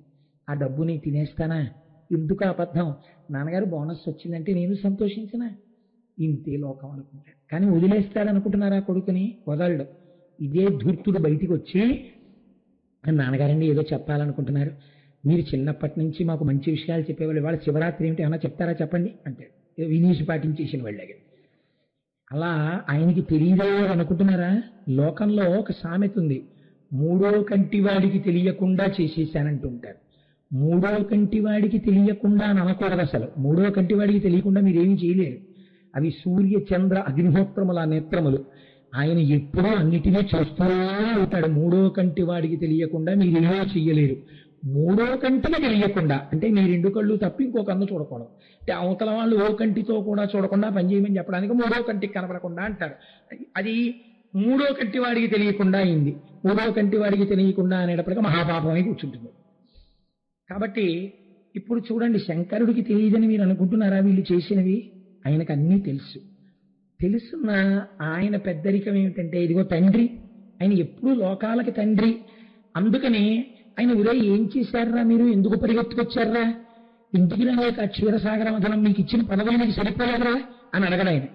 ఆ డబ్బుని తినేస్తానా? ఎందుకు అబద్ధం? నాన్నగారు బోనస్ వచ్చిందంటే నేను సంతోషించనా? ఇంతే లోకం అనుకుంటాడు. కానీ వదిలేస్తాడనుకుంటున్నారా కొడుకుని? వదలడు. ఇదే ధూర్తుడు బయటికి వచ్చి నాన్నగారండి ఏదో చెప్పాలనుకుంటున్నారు, మీరు చిన్నప్పటి నుంచి మాకు మంచి విషయాలు చెప్పేవాళ్ళు, ఇవాళ శివరాత్రి ఏమిటి ఏమన్నా చెప్తారా చెప్పండి అంటాడు. వినీష్ పాటించేసిన వాళ్ళకి. అలా ఆయనకి తెలియదే అనుకుంటున్నారా? లోకంలో ఒక సామెత ఉంది, మూడో కంటి వాడికి తెలియకుండా చేసేసానంటూ ఉంటారు. మూడో కంటి వాడికి తెలియకుండా అని అనకూడదు అసలు. మూడో కంటి వాడికి తెలియకుండా మీరేమీ చేయలేరు. అవి సూర్య చంద్ర అగ్నిహోత్రముల నేత్రములు. ఆయన ఎప్పుడూ అన్నిటినీ చూస్తూనే ఉంటాడు. మూడో కంటి వాడికి తెలియకుండా మీరేమీ చెయ్యలేరు. మూడో కంటికి తెలియకుండా అంటే మీ రెండు కళ్ళు తప్పి ఇంకో కన్ను చూడకూడదు. అంటే అవతల వాళ్ళు ఓ కంటితో కూడా చూడకుండా పనిచేయమని చెప్పడానికి మూడో కంటికి కనపడకుండా అంటారు. అది మూడో కంటి వాడికి తెలియకుండా అయింది. మూడో కంటి వాడికి తెలియకుండా అనేటప్పటికీ మహాపాపమై కూర్చుంటుంది. కాబట్టి ఇప్పుడు చూడండి, శంకరుడికి తెలియదని మీరు అనుకుంటున్నారా వీళ్ళు చేసినవి? ఆయనకు అన్నీ తెలుసు. తెలుసున్న ఆయన పెద్దరికం ఏమిటంటే ఇదిగో తండ్రి, ఆయన ఎప్పుడూ లోకాలకి తండ్రి. అందుకని ఆయన ఉరే ఏం చేశారా మీరు, ఎందుకు పరిగెత్తుకొచ్చారా, ఇంటికి రాలేక క్షీరసాగర మథనం మీకు ఇచ్చిన పదవులు మీకు సరిపోలేదురా అని అడగడు ఆయన.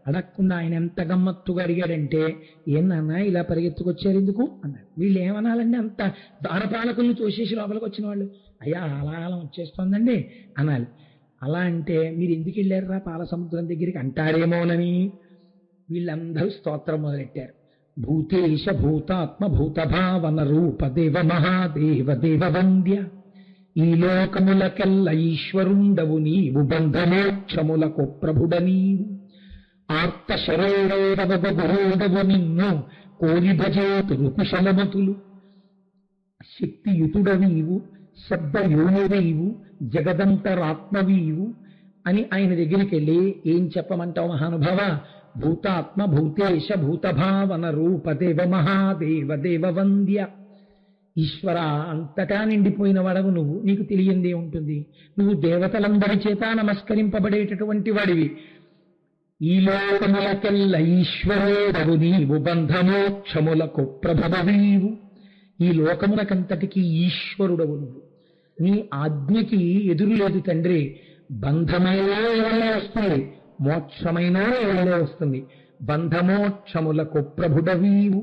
అడగకుండా ఆయన ఎంత గమ్మత్తుగా అడిగాడంటే ఏందన్నా ఇలా పరిగెత్తుకొచ్చారు ఎందుకు అన్నాడు. వీళ్ళు ఏమనాలండి, అంత దారపాలకుల్ని తోసేసి లోపలికి వచ్చిన వాళ్ళు, అయ్యా అలాలం వచ్చేస్తోందండి అనాలి. అలా అంటే మీరు ఎందుకు వెళ్ళారా పాల సముద్రం దగ్గరికి అంటారేమోనని వీళ్ళందరూ స్తోత్రం మొదలెట్టారు. భూతేశ భూతాత్మ భూతభావన రూప దేవ మహాదేవ దేవ వంద్య, ఈ లోకములకెల్ల ఈశ్వరుండవు నీవు, బంధమోక్షములకు ప్రభుడ నీవు, ఆర్త శరీరవ గురుడవు నిన్ను కోరి భజేతులు కుశలమతులు, శక్తియుతుడవీవు శబ్దయోనివీవు జగదంతరాత్మవీవు అని ఆయన దగ్గరికి వెళ్ళి ఏం చెప్పమంటావు మహానుభావ? భూతాత్మ భూతేశ భూతభావన రూప దేవ మహాదేవ దేవ వంద్య. ఈశ్వర, అంతటా నిండిపోయిన వాడవు నువ్వు, నీకు తెలియందే ఉంటుంది. నువ్వు దేవతలందరి చేత నమస్కరింపబడేటటువంటి వాడివి. ఈ లోకములకెల్ల ఈశ్వరుడవు నీవు, బంధమోక్షములకు ప్రభువీవు. ఈ లోకములకంతటికీ ఈశ్వరుడవు నువ్వు. నీ ఆజ్ఞకి ఎదురు లేదు తండ్రి. బంధమైనా ఎవరే వస్తుంది, మోక్షమైనా ఎవరే వస్తుంది. బంధమోక్షములకు ప్రభుడవీవు,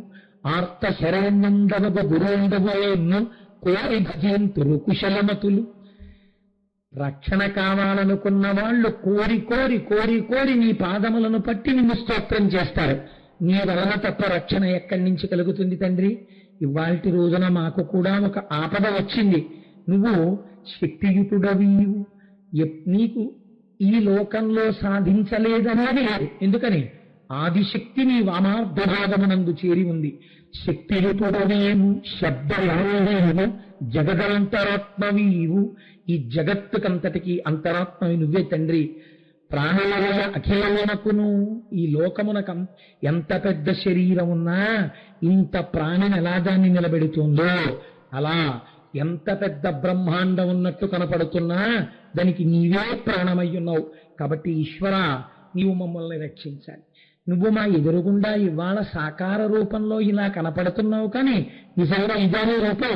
ఆర్త శరణ్యందవ గురుండవను కోరి భజంతురు కుశలమతులు. రక్షణ కావాలనుకున్న వాళ్ళు కోరి కోరి కోరి కోరి నీ పాదములను పట్టి నిన్ను స్తోత్రం చేస్తారు. నీ వలన తప్ప రక్షణ ఎక్కడి నుంచి కలుగుతుంది తండ్రి? ఇవాల్టి రోజున మాకు కూడా ఒక ఆపద వచ్చింది. నువ్వు శక్తియుతుడవీవు, నీకు ఈ లోకంలో సాధించలేదన్నది లేదు. ఎందుకని? ఆదిశక్తి నీ వామార్ధభాగమునందు చేరి ఉంది. శక్తియుతుడవీవు శబ్దయావేవు జగదంతరాత్మవీవు. ఈ జగత్తుకంతటికి అంతరాత్మవి నువ్వే తండ్రి. ప్రాణలయ అఖిలమునకును, ఈ లోకమునకం ఎంత పెద్ద శరీరం ఉన్నా ఇంత ప్రాణిని ఎలా దాన్ని నిలబెడుతుందో, అలా ఎంత పెద్ద బ్రహ్మాండం ఉన్నట్టు కనపడుతున్నా దానికి నీవే ప్రాణమయ్యున్నావు. కాబట్టి ఈశ్వర, నీవు మమ్మల్ని రక్షించాలి. నువ్వు మా ఎదురుగుండా ఇవాళ సాకార రూపంలో ఇలా కనపడుతున్నావు, కానీ నిజంగా ఇదాని రూపం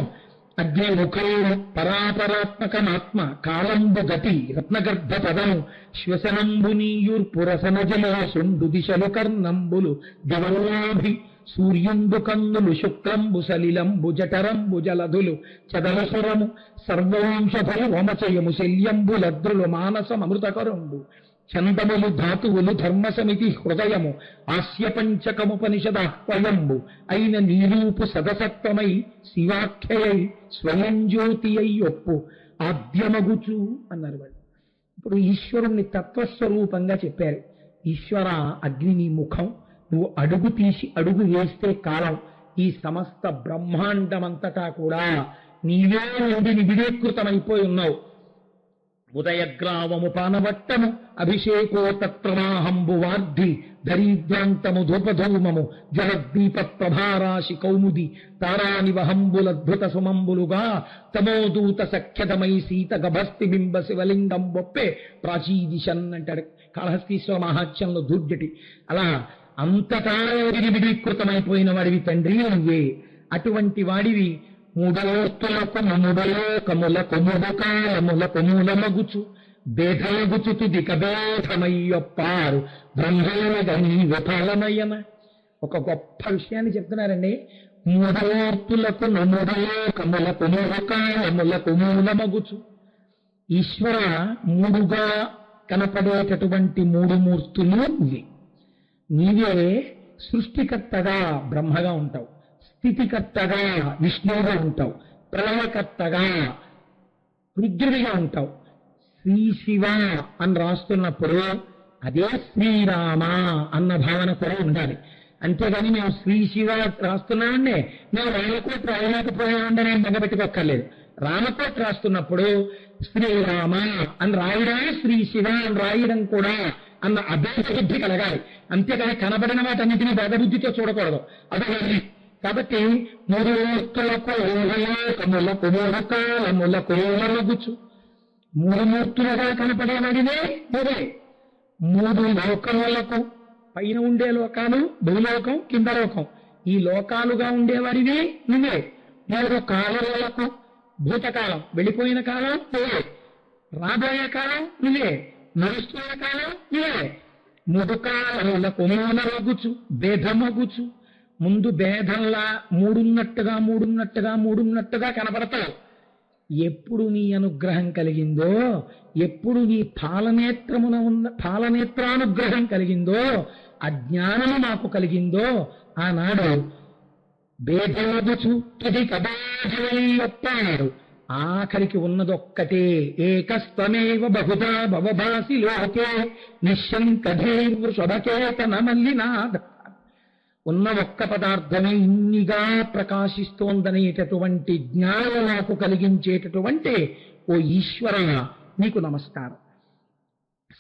అగ్ని ముఖేణ పరాపరాత్మకమాత్మ కాలంబు గతి రత్నగర్భ పదము శ్వసనంబు నీయుర్పురసనజల సుండు దిశలు కర్ణంబులు దివలాభి సూర్యుండు కన్నులు శుక్రంబు సలిలంబు జఠరంబు జలధులు చదలసురము సర్వాంశఫల వమచయము శల్యంబు లద్రులు మానసం అమృతకరుంబు చందములు ధాతువులు ధర్మసమితి హృదయము ఆస్య పంచకముపనిషదాహ్వయంబు అయిన నీరూపు సదసత్వమై శివాఖ్యయై స్వయం జ్యోతి అయ్యొప్పు ఆద్యమగుచు అన్నారు వాళ్ళు. ఇప్పుడు ఈశ్వరుణ్ణి తత్వస్వరూపంగా చెప్పారు. ఈశ్వర, అగ్ని నీ ముఖం, నువ్వు అడుగు తీసి అడుగు వేస్తే కాలం, ఈ సమస్త బ్రహ్మాండమంతటా కూడా నీవే నుండి నిబిడీకృతమైపోయి ఉన్నావు. ఉదయగ్రావము పానవట్టము అభిషేకో తత్రమాహంబు వార్ధి ధరీద్రాంతము ధూపధూమము జలద్దీప ప్రభారాశి కౌముది తారానివహంబులద్భుత సుమంబులుగా తమోదూత సఖ్యతమై సీత గభస్తి బింబ శివలింగం బొప్పే ప్రాచీదిశన్ అంటాడు కాళహస్తీశ్వర మహాత్యంలో దూర్జటి. అలా అంతటా విడివిడీకృతమైపోయిన వాడివి తండ్రి నువ్వే. అటువంటి వాడివి మూడోస్తులకు ముడులోకముల కొముడు కాలముల కొములమగుచు భేదమగుచు తుదిక భేదమయ్యొప్పారు బ్రహ్మేగని విఫలమయ్యన. ఒక గొప్ప విషయాన్ని చెప్తున్నారండి. మూడోస్తులకు ముడులోకముల కొముడు కాలముల కొములమగుచు. ఈశ్వర మూడుగా కనపడేటటువంటి మూడు మూర్తులు నువ్వే. నీవే సృష్టికర్తగా బ్రహ్మగా ఉంటావు, స్థితికర్తగా విష్ణువుగా ఉంటావు, ప్రళయకర్తగా రుద్రుడిగా ఉంటావు. శ్రీ శివ అని రాస్తున్నప్పుడు అదే శ్రీరామ అన్న భావన కూడా ఉండాలి. అంతేగాని మేము శ్రీ శివ రాస్తున్నామండి, మేము రామకోటి రాయలేకపోయామంటే నేను బెంగపెట్టుకోక్కర్లేదు. రామకోటి రాస్తున్నప్పుడు శ్రీరామ అని రాయడమే శ్రీ శివ అని రాయడం కూడా అన్న అభ్యాస బుద్ధి కలగాలి. అంతేగాని కనబడిన వాటన్నిటినీ భేదబుద్ధితో చూడకూడదు. అదే కాబట్టి మూడు మూర్తులకు కములకు మూలకాలములకు మరుగుచు మూడు మూర్తులుగా కనపడేవాడినే నువ్వే. మూడు లోకములకు పైన ఉండే లోకాలు భూలోకం కింద లోకం ఈ లోకాలుగా ఉండేవాడివి నువ్వే. మూడు కాలములకు భూతకాలం వెళ్ళిపోయిన కాలం నువ్వే, రాబోయే కాలం నువ్వే, నడుస్తున్న కాలం నువ్వే. మూడు కాలములకు మూలమగుచు భేదమగుచు ముందు భేదంలా మూడున్నట్టుగా కనపడతావు. ఎప్పుడు నీ అనుగ్రహం కలిగిందో, ఎప్పుడు నీ పాలనేత్రానుగ్రహం కలిగిందో, అజ్ఞానము మాకు కలిగిందో ఆనాడు భేదమగుచు తుది కబాజమయ్యొప్పాడు. ఆఖరికి ఉన్నదొక్కటే ఏకస్త్వమేవ బహుధా భవభాసి లోకే నిశ్శంకధీర్వృషభకేతన మల్లినాథ. ఉన్న ఒక్క పదార్థమే ఇన్నిగా ప్రకాశిస్తోందనేటటువంటి జ్ఞానం నాకు కలిగించేటటువంటి ఓ ఈశ్వర నీకు నమస్కారం.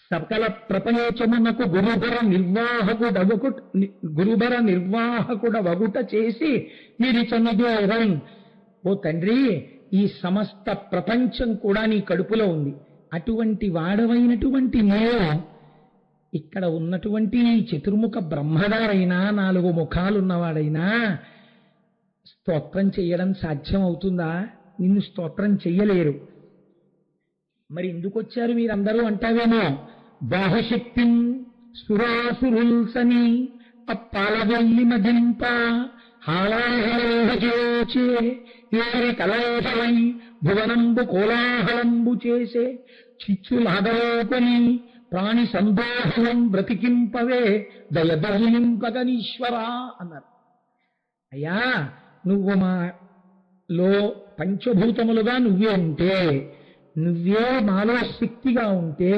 సకల ప్రపంచమునకు గురుబర నిర్వాహకుడవగుట చేసి నిరిచనుదూరం. ఓ తండ్రి, ఈ సమస్త ప్రపంచం కూడా నీ కడుపులో ఉంది. అటువంటి వాడవైనటువంటి నేను ఇక్కడ ఉన్నటువంటి చతుర్ముఖ బ్రహ్మగారైనా 4 ముఖాలున్నవాడైనా స్తోత్రం చెయ్యడం సాధ్యం అవుతుందా? నిన్ను స్తోత్రం చెయ్యలేరు. మరి ఎందుకు వచ్చారు మీరందరూ అంటావేమో. బాహుశక్తి సురాసురుల్సని అప్పాలవల్లి మదింప హాళాహలే ఏరి కలాహలై భువనంబు కోలాహలంబు చేసే చిచ్చులాదలోకొని ప్రాణి సందోహం బ్రతికింపవే దయదర్లింపగనీశ్వరా అన్నారు. అయ్యా, నువ్వు మాలో పంచభూతములుగా నువ్వే ఉంటే, నువ్వే మాలో శక్తిగా ఉంటే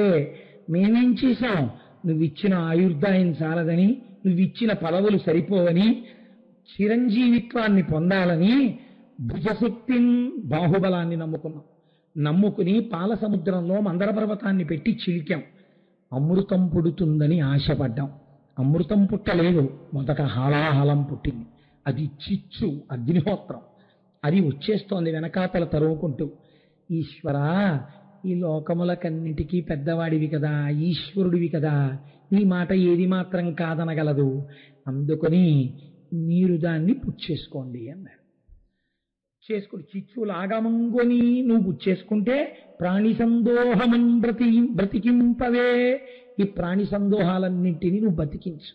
మేమేం చేశాం? నువ్విచ్చిన ఆయుర్దాయం చాలదని, నువ్విచ్చిన పదవులు సరిపోవని, చిరంజీవిత్వాన్ని పొందాలని భుజశక్తిని బాహుబలాన్ని నమ్ముకుని పాల సముద్రంలో మందర పర్వతాన్ని పెట్టి చిలికాం. అమృతం పుడుతుందని ఆశపడ్డాం. అమృతం పుట్టలేదు, మొదట హాలాహలం పుట్టింది. అది చిచ్చు అగ్నిహోత్రం. అది వచ్చేస్తోంది వెనకాతల తరువుకుంటూ. ఈశ్వరా, ఈ లోకములకన్నిటికీ పెద్దవాడివి కదా, ఈశ్వరుడివి కదా, నీ మాట ఏది మాత్రం కాదనగలదు. అందుకని మీరు దాన్ని పుచ్చేసుకోండి అన్నారు. చేసుకుని చిచ్చులాగమంగొని నువ్వు పుచ్చేసుకుంటే ప్రాణి సందోహమం బ్రతికింపవే. ఈ ప్రాణి సందోహాలన్నింటినీ నువ్వు బతికించు.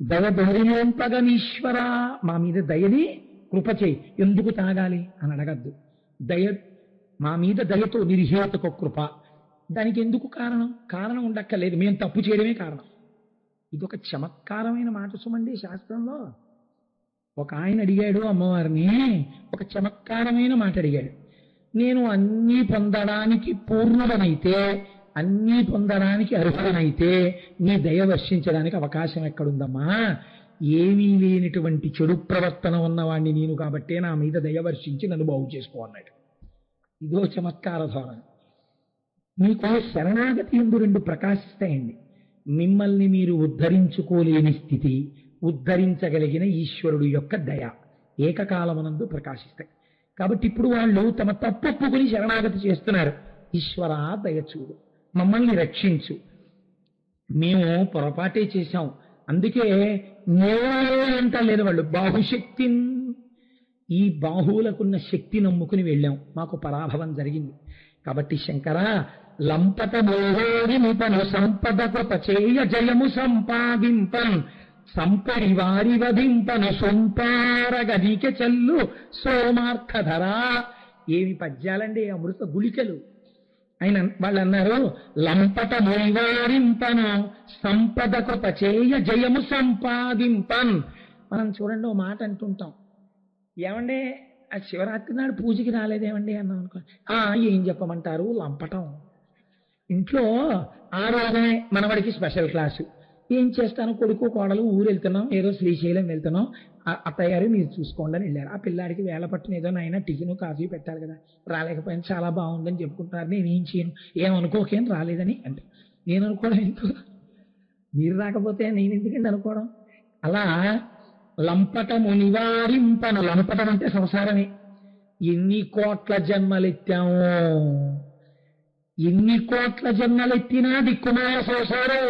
దయదొరినంపగనీశ్వర, మా మీద దయని కృప చేయి. ఎందుకు తాగాలి అని అడగద్దు. దయ మా మీద దయతో నిర్హేతుక కృప. దానికి ఎందుకు కారణం ఉండక్కర్లేదు. మేము తప్పు చేయడమే కారణం. ఇదొక చమత్కారమైన మాట సుమండి శాస్త్రంలో. ఒక ఆయన అడిగాడు అమ్మవారిని, ఒక చమత్కారమైన మాట అడిగాడు. నేను అన్నీ పొందడానికి పూర్ణుడనైతే, అన్నీ పొందడానికి అర్హుడనైతే నీ దయ వర్షించడానికి అవకాశం ఎక్కడుందమ్మా? ఏమీ లేనిటువంటి చెడు ప్రవర్తన ఉన్నవాణ్ణి నేను కాబట్టే నా మీద దయవర్షించి నన్ను బాగు చేసుకో అన్నాడు. ఇదో చమత్కార ధోరణి. మీకు శరణాగతి ఎందు రెండు ప్రకాశిస్తాయండి. మిమ్మల్ని మీరు ఉద్ధరించుకోలేని స్థితి, ఉద్ధరించగలిగిన ఈశ్వరుడు యొక్క దయ ఏకకాలమునందు ప్రకాశిస్తాయి. కాబట్టి ఇప్పుడు వాళ్ళు తమ తప్పొప్పుకుని శరణాగతి చేస్తున్నారు. ఈశ్వర దయచూడు, మమ్మల్ని రక్షించు, మేము పొరపాటే చేశాం, అందుకే నేనంటా లేదు వాళ్ళు బాహుశక్తి, ఈ బాహువులకున్న శక్తి నమ్ముకుని వెళ్ళాం, మాకు పరాభవం జరిగింది. కాబట్టి శంకర లంపట మోహోరిముపను సంపద కృప చేయ జయము సంపాదింపన్ సంపరి వారి వధింపను సొంపారగనిక చెల్లు సోమార్థధరా. ఏమి పద్యాలండి, అమృత గుళికలు. ఆయన వాళ్ళు అన్నారు లంపట మోవారింపను సంపద కృప చేయ జయము సంపాదింపన్. మనం చూడండి ఓ మాట అంటుంటాం, ఏమంటే ఆ శివరాత్రి నాడు పూజకి రాలేదేమండి అన్నాం అనుకో, ఏం చెప్పమంటారు లంపటం. ఇంట్లో ఆ రోజునే మనవాడికి స్పెషల్ క్లాసు, ఏం చేస్తాను కొడుకు కోడలు ఊరు వెళ్తున్నాం, ఏదో శ్రీశైలం వెళ్తున్నాం, అత్తయ్య గారు మీరు చూసుకోండి అని వెళ్ళారు. ఆ పిల్లాడికి వేళ పట్టున ఏదో నాయన టిఫిన్ కాఫీ పెట్టాలి కదా, రాలేకపోయినా చాలా బాగుందని చెప్పుకుంటున్నారు, నేనేం చేయను, ఏమనుకోకేం రాలేదని అంటే నేను అనుకోవడం ఎందుకు, మీరు రాకపోతే నేను ఎందుకండి అనుకోవడం. అలా లంపటము నివారింపను, లంపటం అంటే సంసారమే. ఎన్ని కోట్ల జన్మలెత్తామో, ఎన్ని కోట్ల జన్మలెత్తినా దిక్కుమాల సంసారం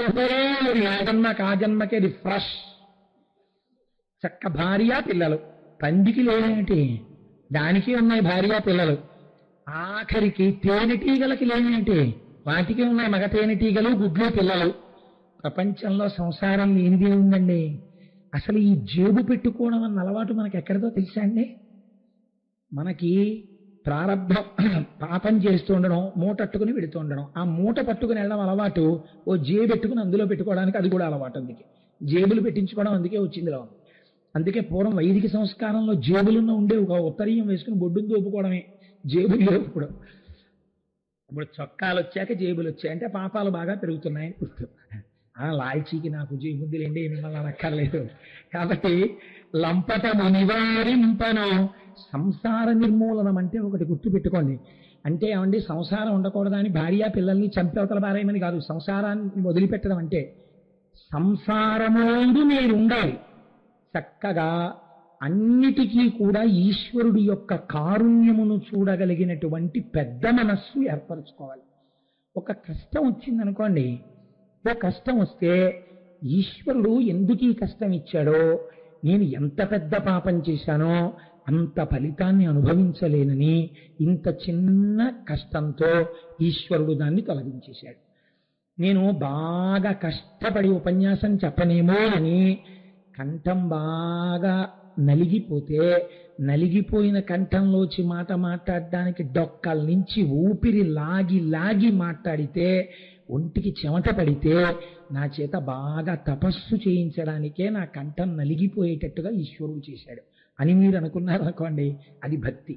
ఆ జన్మకి ఆ జన్మకే రిఫ్రెష్. చక్క భార్య పిల్లలు, పందికి లేనేమిటి, దానికి ఉన్నాయి భార్య పిల్లలు. ఆఖరికి తేనెటీగలకి లేనేమిటి, వాటికి ఉన్నాయి మగ తేనెటీగలు గుడ్లు పిల్లలు. ప్రపంచంలో సంసారం లేనిదే ఉందండి. అసలు ఈ జేబు పెట్టుకోవడం అన్న అలవాటు మనకి ఎక్కడితో తెలుసా అండి. మనకి ప్రారంభం పాపం చేస్తూ ఉండడం, మూటట్టుకుని పెడుతూ ఉండడం, ఆ మూట పట్టుకుని వెళ్ళడం అలవాటు, ఓ జేబు పెట్టుకుని అందులో పెట్టుకోవడానికి అది కూడా అలవాటు. అందుకే జేబులు పెట్టించుకోవడం అందుకే వచ్చింది రావు. అందుకే పూర్వం వైదిక సంస్కారంలో జేబులున్న ఉండే ఒక ఉత్తరీయం వేసుకుని బొడ్డును దోపుకోవడమే, జేబులు లేవు. ఇప్పుడు చొక్కాలు వచ్చాక జేబులు వచ్చాయి అంటే పాపాలు బాగా పెరుగుతున్నాయని గుర్తు. లాల్చీకి నాకు జేబుద్దులేండి మిమ్మల్ని అనక్కర్లేదు. కాబట్టి లంపటము నివారింపను, సంసార నిర్మూలనం అంటే ఒకటి గుర్తు పెట్టుకోండి. అంటే ఏమండి సంసారం ఉండకూడదని భార్య పిల్లల్ని చంపేవతల పారేయమని కాదు. సంసారాన్ని వదిలిపెట్టడం అంటే సంసారముందు మీరు ఉండాలి, చక్కగా అన్నిటికీ కూడా ఈశ్వరుడి యొక్క కారుణ్యమును చూడగలిగినటువంటి పెద్ద మనస్సు ఏర్పరచుకోవాలి. ఒక కష్టం వచ్చిందనుకోండి, ఓ కష్టం వస్తే ఈశ్వరుడు ఎందుకు ఈ కష్టం ఇచ్చాడో, నేను ఎంత పెద్ద పాపం చేశానో అంత ఫలితాన్ని అనుభవించలేనని ఇంత చిన్న కష్టంతో ఈశ్వరుడు దాన్ని తొలగించేశాడు. నేను బాగా కష్టపడి ఉపన్యాసం చెప్పనేమో అని కంఠం బాగా నలిగిపోతే, నలిగిపోయిన కంఠంలోచి మాట మాట్లాడడానికి డొక్కల నుంచి ఊపిరి లాగి లాగి మాట్లాడితే, ఒంటికి చెమట పడితే, నా చేత బాగా తపస్సు చేయించడానికే నా కంఠం నలిగిపోయేటట్టుగా ఈశ్వరుడు చేశాడు అని మీరు అనుకున్నారనుకోండి, అది భక్తి.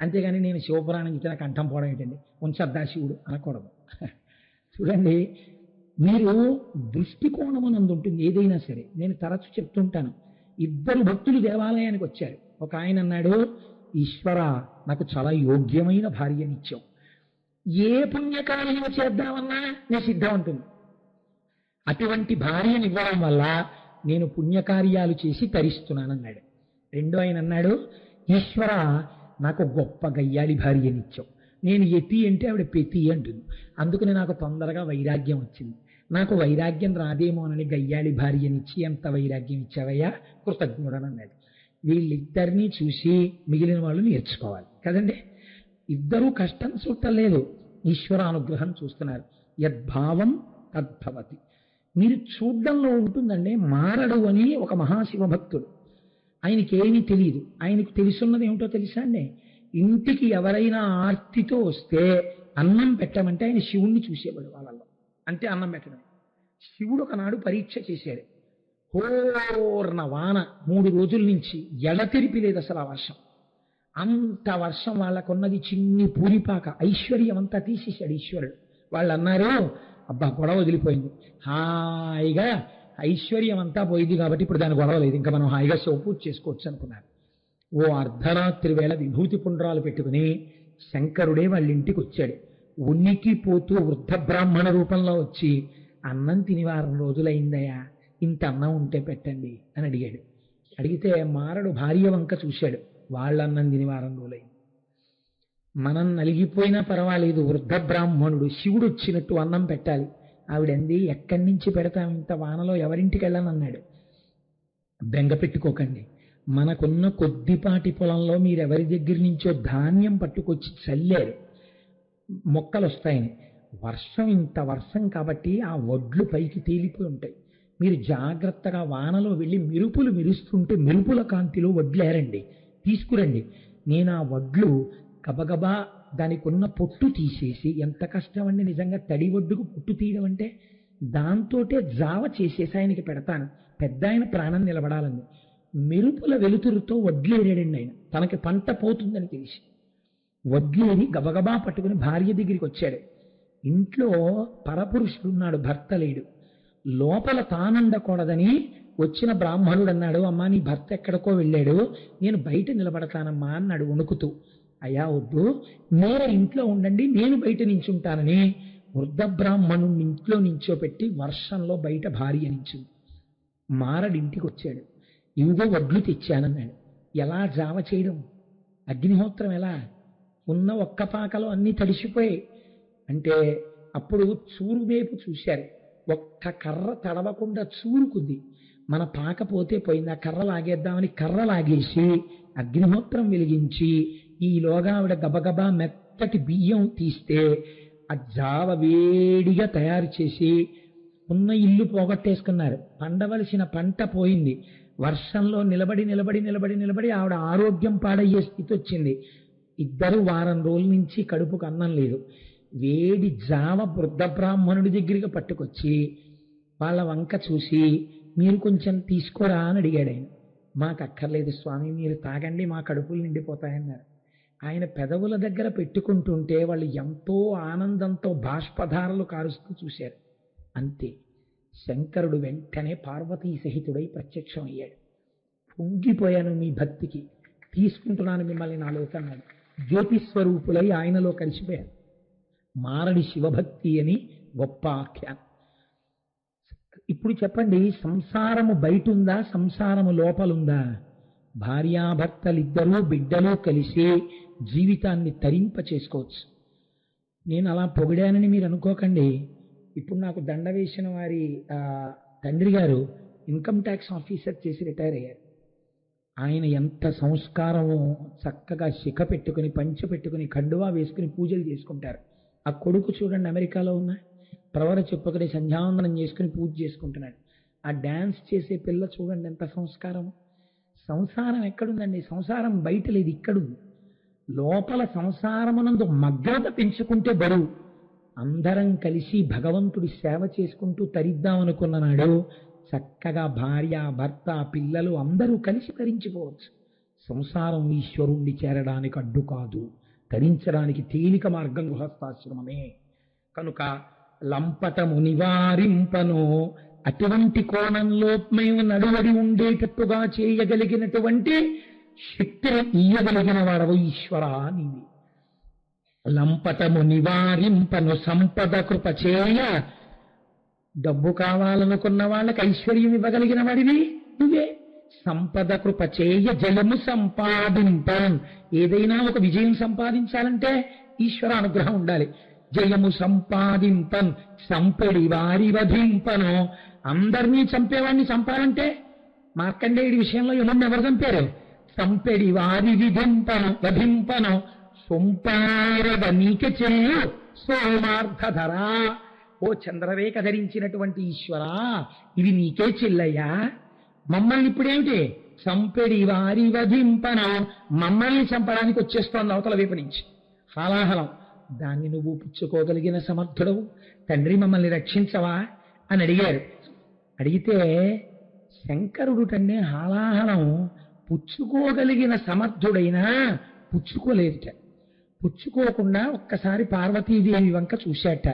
అంతేగాని నేను శివపురాణం ఇచ్చిన కంఠం పోవడం ఏంటండి, ఉంచద్దా శివుడు అనకూడదు. చూడండి, మీరు దృష్టికోణమునందు ఉంటుంది ఏదైనా సరే. నేను తరచు చెప్తుంటాను, ఇద్దరు భక్తులు దేవాలయానికి వచ్చారు. ఒక ఆయన అన్నాడు, ఈశ్వర నాకు చాలా యోగ్యమైన భార్యనిచ్చావు, ఏ పుణ్యకార్యం చేద్దామన్నా నేను సిద్ధం ఉంటుంది, అటువంటి భార్యనివ్వడం వల్ల నేను పుణ్యకార్యాలు చేసి తరిస్తున్నానన్నాడు. రెండో ఆయన అన్నాడు, ఈశ్వర నాకు గొప్ప గయ్యాళి భార్యనిచ్చావు, నేను ఎతి అంటే ఆవిడ పెతి అంటుంది, అందుకని నాకు తొందరగా వైరాగ్యం వచ్చింది, నాకు వైరాగ్యం రాదేమోనని గయ్యాళి భార్యనిచ్చి ఎంత వైరాగ్యం ఇచ్చావయ్యా, కృతజ్ఞుడనన్నాడు. వీళ్ళిద్దరినీ చూసి మిగిలిన వాళ్ళు నేర్చుకోవాలి కదండి. ఇద్దరూ కష్టం చూడలేదు, ఈశ్వర అనుగ్రహం చూస్తున్నారు. యద్భావం తద్భవతి. మీరు చూడ్డంలో ఉంటుందండి. మారడు అని ఒక మహాశివ భక్తుడు, ఆయనకి ఏమీ తెలియదు. ఆయనకు తెలుసున్నది ఏమిటో తెలుసా అండి, ఇంటికి ఎవరైనా ఆర్తితో వస్తే అన్నం పెట్టమంటే ఆయన శివుణ్ణి చూసేవాడు వాళ్ళల్లో, అంటే అన్నం పెట్టడం. శివుడు ఒకనాడు పరీక్ష చేశాడు. హోర్న వాన 3 రోజుల నుంచి ఎడతెరిపి లేదు అసలు ఆ వర్షం. అంత వర్షం, వాళ్ళకున్నది చిన్ని పూరిపాక, ఐశ్వర్యం అంతా తీసేశాడు ఈశ్వరుడు. వాళ్ళు అన్నారు, అబ్బా గొడవ వదిలిపోయింది, హాయిగా ఐశ్వర్యం అంతా పోయింది కాబట్టి ఇప్పుడు దాని గొడవ లేదు, ఇంకా మనం హాయిగా శివపూజ చేసుకోవచ్చు అనుకున్నారు. ఓ అర్ధరాత్రి వేళ విభూతి పుండ్రాలు పెట్టుకుని శంకరుడే వాళ్ళ ఇంటికి వచ్చాడు. ఉనికి పోతూ వృద్ధ బ్రాహ్మణ రూపంలో వచ్చి, అన్నం తిని వారం రోజులైందయా, ఇంత అన్నం ఉంటే పెట్టండి అని అడిగాడు. అడిగితే మారడు భార్య వంక చూశాడు, వాళ్ళ అన్నం తిని వారం రోజులైంది. మనం నలిగిపోయినా పర్వాలేదు, వృద్ధ బ్రాహ్మణుడు శివుడు వచ్చినట్టు అన్నం పెట్టాలి. ఆవిడంది, ఎక్కడి నుంచి పెడతాం, ఇంత వానలో ఎవరింటికి వెళ్ళనన్నాడు. బెంగ పెట్టుకోకండి, మనకున్న కొద్దిపాటి పొలంలో మీరెవరి దగ్గర నుంచో ధాన్యం పట్టుకొచ్చి చల్లారు, మొక్కలు వస్తాయని. వర్షం ఇంత వర్షం కాబట్టి ఆ వడ్లు పైకి తేలిపోయి ఉంటాయి. మీరు జాగ్రత్తగా వానలో వెళ్ళి మెరుపులు మెరుస్తుంటే మెరుపుల కాంతిలో వడ్లేరండి, తీసుకురండి. నేను ఆ వడ్లు గబగబా దానికి ఉన్న పొట్టు తీసేసి, ఎంత కష్టం అండి నిజంగా తడి ఒడ్డుకు పొట్టు తీయడం అంటే, దాంతోటే జావ చేసేసి ఆయనకి పెడతాను, పెద్ద ఆయన ప్రాణం నిలబడాలని. మెరుపుల వెలుతురుతో వడ్లేరాడండి ఆయన, తనకి పంట పోతుందని తెలిసి. వడ్లేరి గబగబా పట్టుకుని భార్య దగ్గరికి వచ్చాడు. ఇంట్లో పరపురుషుడున్నాడు, భర్త లేడు. లోపల తానండకూడదని వచ్చిన బ్రాహ్మణుడు అన్నాడు, అమ్మా నీ భర్త ఎక్కడికో వెళ్ళాడు, నేను బయట నిలబడతానమ్మా అన్నాడు వణుకుతూ. అయ్యా వద్దు, నేను ఇంట్లో ఉండండి, నేను బయట నించుంటానని వృద్ధ బ్రాహ్మణుడిని ఇంట్లో నించోపెట్టి వర్షంలో బయట భార్య నించుంది. మారడింటికి వచ్చాడు. ఇవిగో వడ్లు తెచ్చానన్నాడు. ఎలా జావ చేయడం, అగ్నిహోత్రం ఎలా, ఉన్న ఒక్క పాకలో అన్నీ తడిసిపోయాయి. అంటే అప్పుడు చూరు వైపు చూశారు. ఒక్క కర్ర తడవకుండా చూరుకుంది. మన పాక పోతే పోయింది, ఆ కర్ర లాగేద్దామని కర్ర లాగేసి అగ్నిహోత్రం వెలిగించి, ఈలోగా ఆవిడ గబగబా మెత్తటి బియ్యం తీస్తే ఆ జావ వేడిగా తయారు చేసి ఉన్న ఇల్లు పోగొట్టేసుకున్నారు. పండవలసిన పంట పోయింది. వర్షంలో నిలబడి నిలబడి నిలబడి నిలబడి ఆవిడ ఆరోగ్యం పాడయ్యే స్థితి వచ్చింది. ఇద్దరు వారం రోజుల నుంచి కడుపుకు అన్నం లేదు. వేడి జావ వృద్ధ బ్రాహ్మణుడి దగ్గరికి పట్టుకొచ్చి వాళ్ళ వంక చూసి, మీరు కొంచెం తీసుకోరా అని అడిగాడు ఆయన. మాకు అక్కర్లేదు స్వామి, మీరు తాగండి, మా కడుపులు నిండిపోతాయన్నారు. ఆయన పెదవుల దగ్గర పెట్టుకుంటుంటే వాళ్ళు ఎంతో ఆనందంతో బాష్పధారలు కారుస్తూ చూశారు. అంతే, శంకరుడు వెంటనే పార్వతీ సహితుడై ప్రత్యక్షం అయ్యాడు. పొంగిపోయాను మీ భక్తికి, తీసుకుంటున్నాను మిమ్మల్ని నాలోకి అన్నాడు. జ్యోతిస్వరూపులై ఆయనలో కలిసిపోయారు. మారడి శివభక్తి అని గొప్ప ఆఖ్యానం. ఇప్పుడు చెప్పండి, సంసారము బయటుందా, సంసారము లోపలుందా? భార్యాభర్తలిద్దరూ బిడ్డలు కలిసి జీవితాన్ని తరింప చేసుకోవచ్చు. నేను అలా పొగిడానని మీరు అనుకోకండి. ఇప్పుడు నాకు దండ వేసిన వారి తండ్రి గారు ఇన్కమ్ ట్యాక్స్ ఆఫీసర్ చేసి రిటైర్ అయ్యారు. ఆయన ఎంత సంస్కారమో, చక్కగా శిఖ పెట్టుకుని పంచె పెట్టుకుని కండువా వేసుకుని పూజలు చేసుకుంటారు. ఆ కొడుకు చూడండి, అమెరికాలో ఉన్న ప్రవర చెప్పుకడే సంధ్యావందనం చేసుకుని పూజ చేసుకుంటున్నాడు. ఆ డాన్స్ చేసే పిల్ల చూడండి ఎంత సంస్కారము. సంసారం ఎక్కడుందండి? సంసారం బయట లేదు, ఇక్కడుంది. లోపల సంసారమునందు మగ్నత పెంచుకుంటే బరువు. అందరం కలిసి భగవంతుడి సేవ చేసుకుంటూ తరిద్దామనుకున్న నాడు చక్కగా భార్య భర్త పిల్లలు అందరూ కలిసి తరించిపోవచ్చు. సంసారం ఈశ్వరుణ్ణి చేరడానికి అడ్డు కాదు, తరించడానికి తేలిక మార్గం గృహస్థాశ్రమమే. కనుక లంపటము నివారింపను, అటువంటి కోణంలో మేము నడువడి ఉండేటట్టుగా చేయగలిగినటువంటి శక్తిని ఇయ్యగలిగిన వాడవు ఈశ్వరా నీవి. లంపటము నివారింపను సంపద కృప చేయ, డబ్బు కావాలనుకున్న వాళ్ళకి ఐశ్వర్యం ఇవ్వగలిగిన వాడివి నువ్వే. సంపద కృప చేయ జయము సంపాదింపన్, ఏదైనా ఒక విజయం సంపాదించాలంటే ఈశ్వర అనుగ్రహం ఉండాలి. జయము సంపాదింపన్ సంపెడి వారి వధింపను, అందరినీ చంపేవాడిని చంపాలంటే మార్కండేయుడి విషయంలో యముడిని ఎవరు చంపారు? సంపెడి వారి వధింపను సొంపారద నీకె చెల్లు సోమార్థధరా. ఓ చంద్రరేఖ ధరించినటువంటి ఈశ్వరా, ఇవి నీకే చెల్లయ్యా. మమ్మల్ని ఇప్పుడేమిటి? సంపెడి వారి వధింపను, మమ్మల్ని చంపడానికి వచ్చేస్తోంది అవతల వైపు నుంచి హాలాహలం. దాన్ని నువ్వు పుచ్చుకోగలిగిన సమర్థుడవు, తండ్రి మమ్మల్ని రక్షించవా అని అడిగారు. అడిగితే శంకరుడు తండ్రి హాలాహలం పుచ్చుకోగలిగిన సమర్థుడైనా పుచ్చుకోలేదుట. పుచ్చుకోకుండా ఒక్కసారి పార్వతీదేవి వంక చూశాట.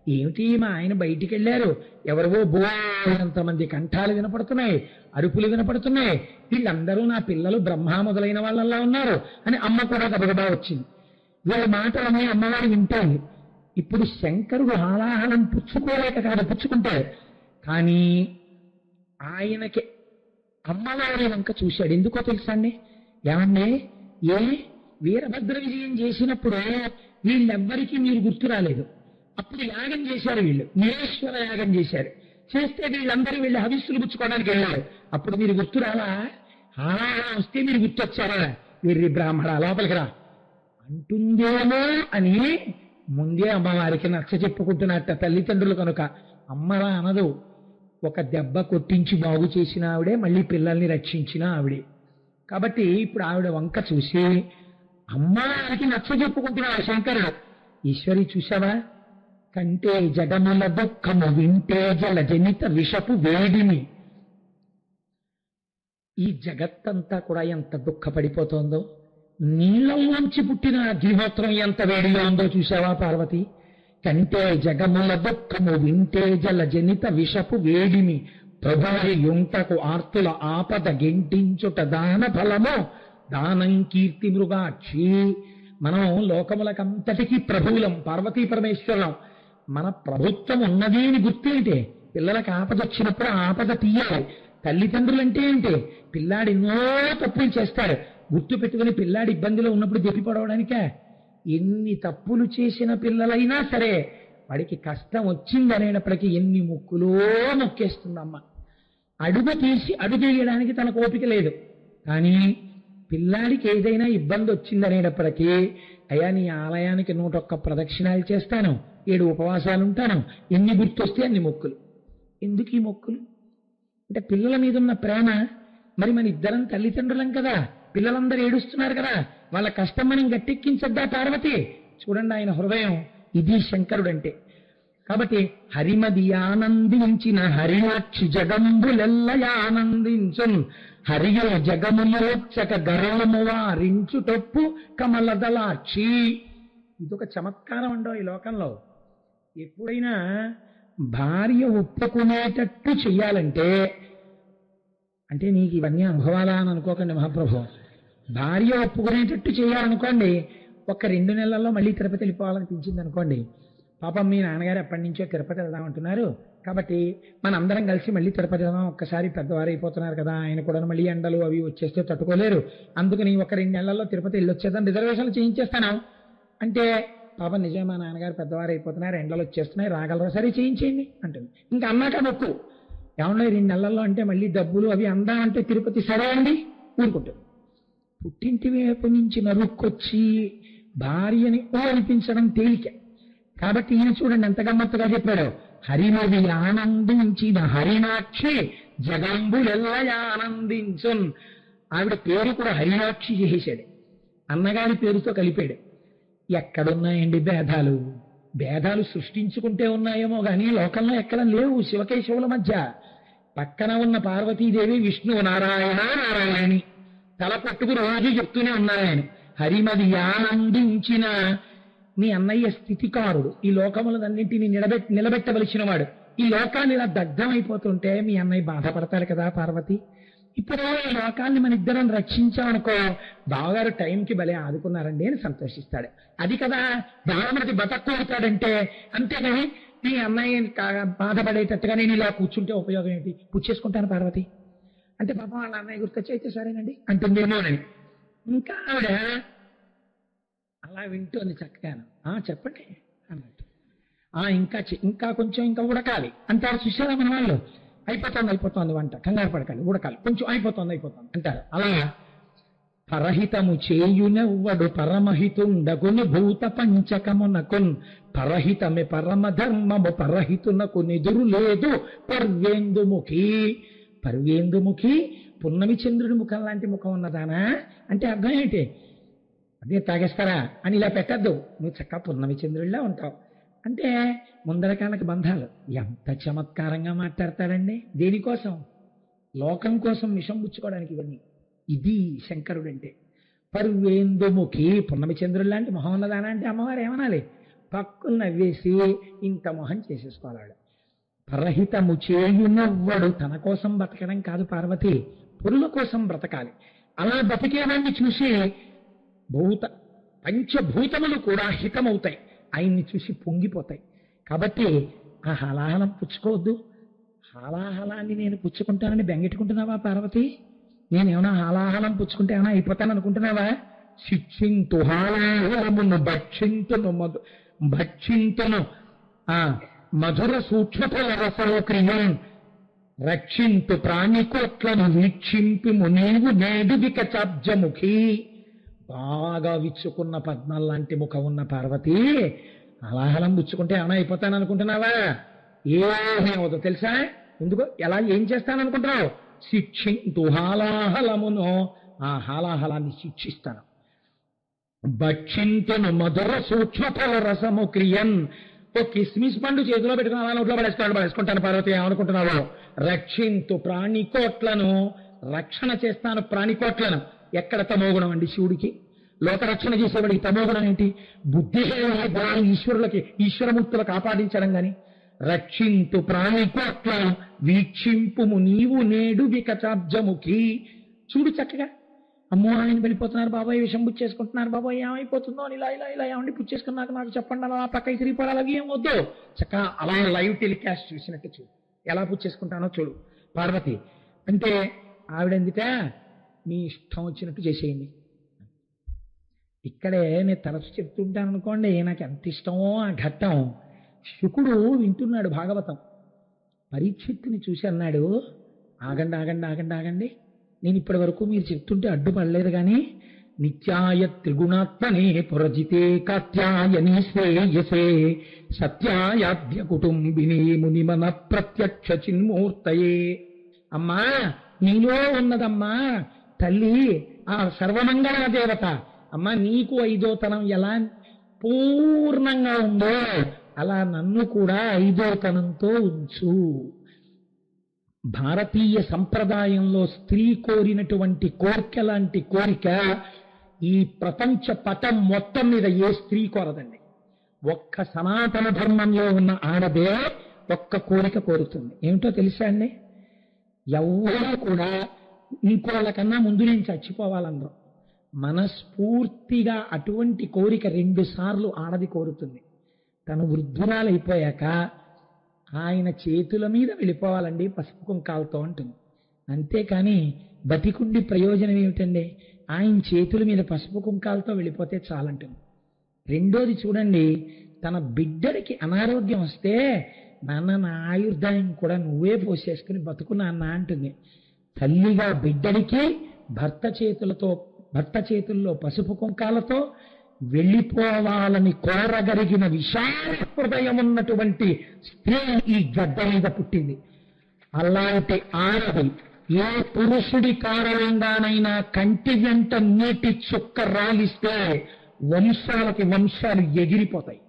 ఏమిటి మా ఆయన బయటికి వెళ్ళారు, ఎవరివో బోలంతమంది కంఠాలు వినపడుతున్నాయి, అరుపులు వినపడుతున్నాయి, వీళ్ళందరూ నా పిల్లలు బ్రహ్మ మొదలైన వాళ్ళల్లా ఉన్నారు అని అమ్మ కూడా గబగబా వచ్చింది. వీళ్ళ మాటలనే అమ్మవారు వింటోంది. ఇప్పుడు శంకరుడు హాలాహలం పుచ్చుకోలేక కాదు, పుచ్చుకుంటాడు. కానీ ఆయనకి అమ్మవారి వంక చూశాడు. ఎందుకో తెలుసా అండి? ఏమండి, ఏ వీరభద్ర విజయం చేసినప్పుడు వీళ్ళెవ్వరికీ మీరు గుర్తు రాలేదు. అప్పుడు యాగం చేశారు, వీళ్ళు నీలేశ్వర యాగం చేశారు. చేస్తే వీళ్ళందరూ వీళ్ళు హవిస్సులు పుచ్చుకోవడానికి వెళ్ళారు. అప్పుడు మీరు గుర్తు రాలా? వస్తే మీరు గుర్తొచ్చారా? వీరి బ్రాహ్మణ లోపలికి రా అంటుందేమో అని ముందే అమ్మవారికి నచ్చ చెప్పుకుంటున్నట్ట తల్లిదండ్రులు కనుక. అమ్మలా అనదు. ఒక దెబ్బ కొట్టించి బాగు చేసిన ఆవిడే, మళ్ళీ పిల్లల్ని రక్షించిన ఆవిడే. కాబట్టి ఇప్పుడు ఆవిడ వంక చూసి అమ్మవారికి నచ్చ చెప్పుకుంటున్నాడు శంకరుడు. ఈశ్వరి చూసావా, కంటే జగముల దుఃఖము వింటే జల జనిత విషపు వేడిని. ఈ జగత్తంతా కూడా ఎంత దుఃఖపడిపోతోందో, నీళ్ళల్లోంచి పుట్టిన అగ్నిహోత్రం ఎంత వేడిగా ఉందో చూసావా పార్వతి? కంటే జగముల దుఃఖము వింటే జల జనిత విషపు వేడిమి, ప్రభావి యుంటకు ఆర్తుల ఆపద గెంటించుట దాన ఫలము దానం కీర్తి మృగాక్షి. మనం లోకములకంతటికీ ప్రభువులం, పార్వతీ పరమేశ్వరం. మన ప్రభుత్వం ఉన్నది అని గుర్తేంటే? పిల్లలకు ఆపద వచ్చినప్పుడు ఆపద తీయాలి. తల్లిదండ్రులంటే ఏంటి? పిల్లాడు ఎన్నో తప్పులు చేస్తాడు, గుర్తు పెట్టుకుని పిల్లాడి ఇబ్బందిలో ఉన్నప్పుడు దెప్పిపడవడానికే. ఎన్ని తప్పులు చేసిన పిల్లలైనా సరే వాడికి కష్టం వచ్చిందనేటప్పటికీ ఎన్ని ముక్కులో మొక్కేస్తుందమ్మ. అడుగు తీసి అడుగేయడానికి తనకు ఓపిక లేదు. కానీ పిల్లాడికి ఏదైనా ఇబ్బంది వచ్చిందనేటప్పటికీ, అయ్యా నీ ఆలయానికి 101 ప్రదక్షిణాలు చేస్తాను, 7 ఉపవాసాలు ఉంటాను, ఎన్ని గుర్తొస్తే అన్ని మొక్కులు. ఎందుకు ఈ మొక్కులు? అంటే పిల్లల మీద ఉన్న ప్రేమ. మరి మన ఇద్దరం తల్లిదండ్రులం కదా, పిల్లలందరూ ఏడుస్తున్నారు కదా, వాళ్ళ కష్టం మనం గట్టెక్కించద్దా పార్వతి? చూడండి ఆయన హృదయం. ఇది శంకరుడంటే. కాబట్టి హరిమది ఆనందించిన హరినాక్షి జగంబులెల్లయానందించున్, హరియల జగములోచ్చక గరళము వారించుటొప్పు కమలదలాక్షి. ఇదొక చమత్కారం అండో ఈ లోకంలో. ఎప్పుడైనా భార్య ఒప్పుకునేటట్టు చెయ్యాలంటే, అంటే నీకు ఇవన్నీ అనుభవాలా అని అనుకోకండి మహాప్రభు. భార్య ఒప్పుకునేటట్టు చేయాలనుకోండి, ఒక 2 నెలల్లో మళ్ళీ తిరుపతి వెళ్ళిపోవాలనిపించింది అనుకోండి. పాపం మీ నాన్నగారు ఎప్పటి నుంచో తిరుపతి వెళ్దామంటున్నారు, కాబట్టి మనందరం కలిసి మళ్ళీ తిరుపతి వెళ్దాం, ఒక్కసారి పెద్దవారు అయిపోతున్నారు కదా, ఆయన కూడా మళ్ళీ ఎండలు అవి వచ్చేస్తే తట్టుకోలేరు, అందుకని ఒక 2 నెలల్లో తిరుపతి వెళ్ళొచ్చేద్దాం, రిజర్వేషన్లు చేయించేస్తాను అంటే, పాపం నిజమే మా నాన్నగారు పెద్దవారు అయిపోతున్నారు, ఎండలు వచ్చేస్తున్నాయి, రాగలరా, సరే చేయించేయండి అంటుంది. ఇంకా అన్నాక నొక్కు, ఏమన్నా 2 నెలల్లో అంటే మళ్ళీ డబ్బులు అవి అందా అంటే తిరుపతి సరే అండి ఊరుకుంటుంది. పుట్టింటి వైపు నుంచి నరుక్కొచ్చి భార్యని అనిపించడం తేలిక. కాబట్టి ఈయన చూడండి ఎంత గమ్మత్తుగా చెప్పాడు. హరిమది ఆనందించిన హరినాక్షి జగంబులెల్లయా ఆనందించున్. ఆవిడ పేరు కూడా హరినాక్షి చేసేశాడు, అన్నగారి పేరుతో కలిపాడు. ఎక్కడున్నాయండి భేదాలు? భేదాలు సృష్టించుకుంటే ఉన్నాయేమో కానీ లోకంలో ఎక్కడ లేవు. శివకేశవుల మధ్య పక్కన ఉన్న పార్వతీదేవి విష్ణువు నారాయణ నారాయణి తల పట్టుకు రోజు చెప్తూనే ఉన్నారాయన. హరిమది ఆనందించిన మీ అన్నయ్య స్థితికారుడు, ఈ లోకములన్నింటినీ నిలబెట్టవలసిన వాడు. ఈ లోకాన్ని ఇలా దగ్ధమైపోతుంటే మీ అన్నయ్య బాధపడతాడు కదా పార్వతి. ఇప్పుడు ఈ లోకాన్ని మన ఇద్దరం రక్షించామనుకో, బావగారు టైంకి భలే ఆదుకున్నారండి అని సంతోషిస్తాడు. అది కదా బావమతి బతక్కుతాడంటే. అంతేగాని మీ అన్నయ్య బాధపడేటట్టుగా నేను ఇలా కూర్చుంటే ఉపయోగం ఏంటి? పుచ్చేసుకుంటాను పార్వతి అంటే, పాపం వాళ్ళ అన్నయ్య గుర్తొచ్చి అయితే సరేనండి అంటుందేమోనని. ఇంకా ఆవిడ అలా వింటోంది చక్కగాను. చెప్పండి అన్నట్టు. ఇంకా కొంచెం ఇంకా ఉడకాలి అంటారు. చూసారా మన వాళ్ళు, అయిపోతుంది వంట, కంగారు పడకాలి, ఉడకాలి, కొంచెం అయిపోతుంది అంటారు. అలా పరహితము చేయునెవ్వడు పరమహితుండగుని భూత పంచకమునకున్, పరహితమే పరమ ధర్మము పరహితునకు నిదురు లేదు పర్వేందుముఖి. పర్వేందుముఖి పున్నమి చంద్రుడి ముఖం లాంటి ముఖం ఉన్నదానా అంటే అర్థం ఏంటి? అదే తాగేస్తారా అని ఇలా పెట్టద్దు, నువ్వు చక్కగా పున్నమి చంద్రుడిలా ఉంటావు అంటే ముందర కాళ్ళకి బంధాలు. ఎంత చమత్కారంగా మాట్లాడతాడండి. దేనికోసం? లోకం కోసం విషం పుచ్చుకోవడానికి ఇవన్నీ. ఇది శంకరుడు అంటే. పర్వేందుముఖి, పున్నమి చంద్రుడు లాంటి మొహం ఉన్నదానా అంటే అమ్మవారు ఏమనాలి? పక్కు నవ్వేసి ఇంత మొహం చేసేసుకోవాలి. పరహితము చేయునవ్వడు, తన కోసం బ్రతకడం కాదు పార్వతి, పురుల కోసం బ్రతకాలి. అలా బ్రతికేవాడిని చూసి పంచభూతములు కూడా హితమవుతాయి, ఆయన్ని చూసి పొంగిపోతాయి. కాబట్టి ఆ హలాహలం పుచ్చుకోవద్దు. హాలాహలాన్ని నేను పుచ్చుకుంటానని బెంగెట్టుకుంటున్నావా పార్వతి? నేనేమన్నా హాలాహలం పుచ్చుకుంటే ఏమైనా అయిపోతాను అనుకుంటున్నావా? శిక్షింతు హాలాహలమును భక్షింతును మధుర సూక్ష్మఫల రసౌక్రియం రక్షింతు ప్రాణికోట్లను వీక్షింపి మునీవు నేడు వికచాబ్జముఖి. బాగా విచ్చుకున్న పద్మం లాంటి ముఖం ఉన్న పార్వతి హలాహలం పుచ్చుకుంటే ఏమైనా అయిపోతాను అనుకుంటున్నావా? ఏమవుతుందో తెలుసా? ఎందుకో ఏం చేస్తాననుకుంటున్నావు? శిక్షింతు హాలాహలమును, ఆ హాలాహలాన్ని శిక్షిస్తాను. భక్షింతును మధుర సూక్ష్మఫల రసము క్రియన్, ఓ కిస్మిస్ పండు చేతిలో పెట్టుకుని అలా నోట్లో పడేసుకుంటాను పార్వతి, ఏమనుకుంటున్నావు? రక్షింతు ప్రాణికోట్లను, రక్షణ చేస్తాను ప్రాణికోట్లను. ఎక్కడ తమోగుణం అండి శివుడికి? లోకరక్షణ చేసేవాడికి తమోగుణం ఏంటి? బుద్ధి ఈశ్వరులకి, ఈశ్వరమూర్తులకు ఆపాదించడం గాని. రక్షింతు ప్రాణికోట్లను వీక్షింపుము నీవు నేడు వికచాబ్జముఖి. చూడు చక్కగా, అమ్మో ఆయన వెళ్ళిపోతున్నారు బాబాయ్, విషం పుచ్చేసుకుంటున్నారు బాబాయ్, ఏమైపోతుందో అని ఇలా ఇలా ఇలా ఏమండి పుచ్చేసుకున్నాక నాకు చెప్పండి, అలా పక్కకి తిరిగిపోవాలి, అలాగే ఏం వద్దు. చక్కగా అలా లైవ్ టెలికాస్ట్ చూసినట్టు చూడు, ఎలా పుచ్చేసుకుంటానో చూడు పార్వతి. అంటే ఆవిడెందుక మీ ఇష్టం వచ్చినట్టు చేసేయండి. ఇక్కడే నేను తరచు చెప్తుంటాను అనుకోండి, నాకు ఎంత ఇష్టమో ఆ ఘట్టం. శుకుడు వింటున్నాడు భాగవతం. పరీక్షిత్తుని చూసి అన్నాడు, ఆగండి ఆగండి ఆగండి ఆగండి, నేను ఇప్పటి వరకు మీరు చెప్తుంటే అడ్డుపడలేదు కానీ నిత్యాయ త్రిగుణాత్మనే పురజితే కాత్యాయని శ్రేయసే సత్యాయాద్య కుటుంబిని మునిమన ప్రత్యక్ష చిన్మూర్తయే. అమ్మా, నీలో ఉన్నదమ్మా తల్లి ఆ సర్వమంగళ దేవత. అమ్మా, నీకు ఐదోతనం ఎలా పూర్ణంగా ఉందో అలా నన్ను కూడా ఐదోతనంతో ఉంచు. భారతీయ సంప్రదాయంలో స్త్రీ కోరినటువంటి కోరిక లాంటి కోరిక ఈ ప్రపంచ పటం మొత్తం మీద ఏ స్త్రీ కోరదండి. ఒక్క సనాతన ధర్మంలో ఉన్న ఆడదే ఒక్క కోరిక కోరుతుంది. ఏమిటో తెలుసా అండి? ఎవరు కూడా ఇంకోళ్ళకన్నా ముందు నేను చచ్చిపోవాలందరూ. మనస్ఫూర్తిగా అటువంటి కోరిక 2 సార్లు ఆడది కోరుతుంది. తను వృద్ధురాలైపోయాక ఆయన చేతుల మీద వెళ్ళిపోవాలండి పసుపు కుంకాలతో అంటుంది. అంతేకాని బతికుండి ప్రయోజనం ఏమిటండి? ఆయన చేతుల మీద పసుపు కుంకాలతో వెళ్ళిపోతే చాలంటుంది. రెండోది చూడండి, తన బిడ్డడికి అనారోగ్యం వస్తే నాన్న నా ఆయుర్దాయం కూడా నువ్వే పోసేసుకుని బతుకు నాన్న అంటుంది. తల్లిగా బిడ్డడికి భర్త చేతుల్లో పసుపు కుంకాలతో వెళ్ళిపోవాలని కోరగలిగిన విశాల హృదయం ఉన్నటువంటి స్త్రీ ఈ గడ్డ మీద పుట్టింది. అలాంటి ఆడది ఏ పురుషుడి కారణంగానైనా కంటి వెంట నీటి చుక్క రాలిస్తే వంశాలకి వంశాలు ఎగిరిపోతాయి.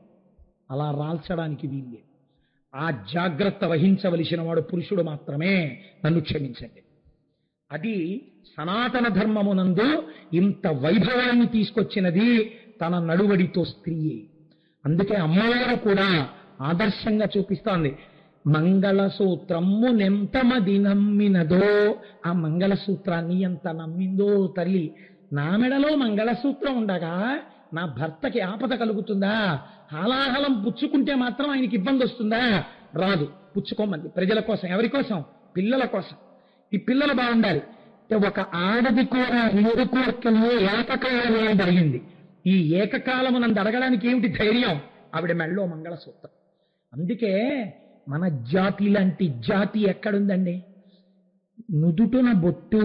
అలా రాల్చడానికి వీల్లేదు. ఆ జాగ్రత్త వహించవలసిన వాడు పురుషుడు మాత్రమే. నన్ను క్షమించండి. అది సనాతన ధర్మమునందు ఇంత వైభవాన్ని తీసుకొచ్చినది తన నడువడితో స్త్రీయే. అందుకే అమ్మవారు కూడా ఆదర్శంగా చూపిస్తోంది. మంగళసూత్రము నెంతమది నమ్మినదో, ఆ మంగళసూత్రాన్ని ఎంత నమ్మిందో తల్లి. నా మెడలో మంగళసూత్రం ఉండగా నా భర్తకి ఆపద కలుగుతుందా? హాలాహలం పుచ్చుకుంటే మాత్రం ఆయనకి ఇబ్బంది వస్తుందా? రాదు. పుచ్చుకోమంది. ప్రజల కోసం, ఎవరి కోసం? పిల్లల కోసం. ఈ పిల్లలు బాగుండాలి. ఒక ఆడది కూడా 2 కోరికలు ఏకకాలంలో జరిగింది. ఈ ఏకకాలము నన్ను అడగడానికి ఏమిటి ధైర్యం? ఆవిడ మెళ్ళో మంగళసూత్రం. అందుకే మన జాతి లాంటి జాతి ఎక్కడుందండి? నుదుటున బొట్టు,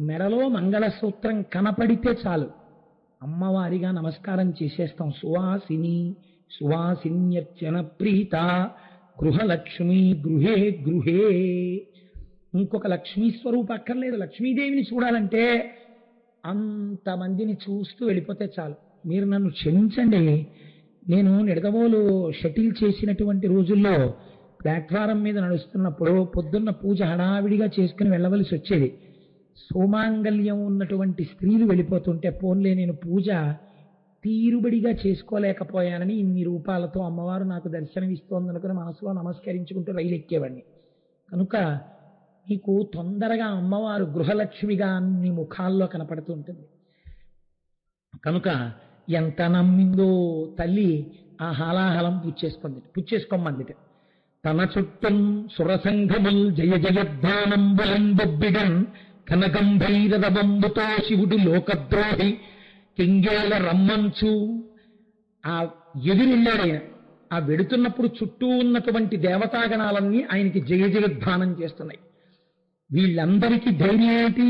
మెడలో మంగళసూత్రం కనపడితే చాలు అమ్మవారిగా నమస్కారం చేసేస్తాం. సువాసిన్యర్చన ప్రీత గృహలక్ష్మి గృహే గృహే. ఇంకొక లక్ష్మీ స్వరూపం అక్కర్లేదు. లక్ష్మీదేవిని చూడాలంటే అంతమందిని చూస్తూ వెళ్ళిపోతే చాలు. మీరు నన్ను క్షమించండి, నేను నిడదవోలు షటిల్ చేసినటువంటి రోజుల్లో ప్లాట్ఫారం మీద నడుస్తున్నప్పుడు పొద్దున్న పూజ హడావిడిగా చేసుకుని వెళ్ళవలసి వచ్చేది. సోమాంగల్యం ఉన్నటువంటి స్త్రీలు వెళ్ళిపోతుంటే పోన్లే నేను పూజ తీరుబడిగా చేసుకోలేకపోయానని ఇన్ని రూపాలతో అమ్మవారు నాకు దర్శనమిస్తోందనుకుని మనసులో నమస్కరించుకుంటూ రైలు ఎక్కేవాడిని. కనుక మీకు తొందరగా అమ్మవారు గృహలక్ష్మిగా అన్ని ముఖాల్లో కనపడుతూ ఉంటుంది. కనుక ఎంత నమ్మిందో తల్లి ఆ హాలాహలం పుచ్చేసుకోమందిట. తన చుట్టం సురసంఘముల్ జయ జయధ్వానంబులన్ బొబ్బిడన్ కనకంభైరవంబుతో శివుడు లోకద్రోహి కింగేల రమ్మంచు. ఆ ఎదురెళ్ళాడు ఆయన. ఆ వెడుతున్నప్పుడు చుట్టూ ఉన్నటువంటి దేవతాగణాలన్నీ ఆయనకి జయ జయధ్వానం చేస్తున్నాయి. వీళ్ళందరికీ ధైర్యం ఏంటి?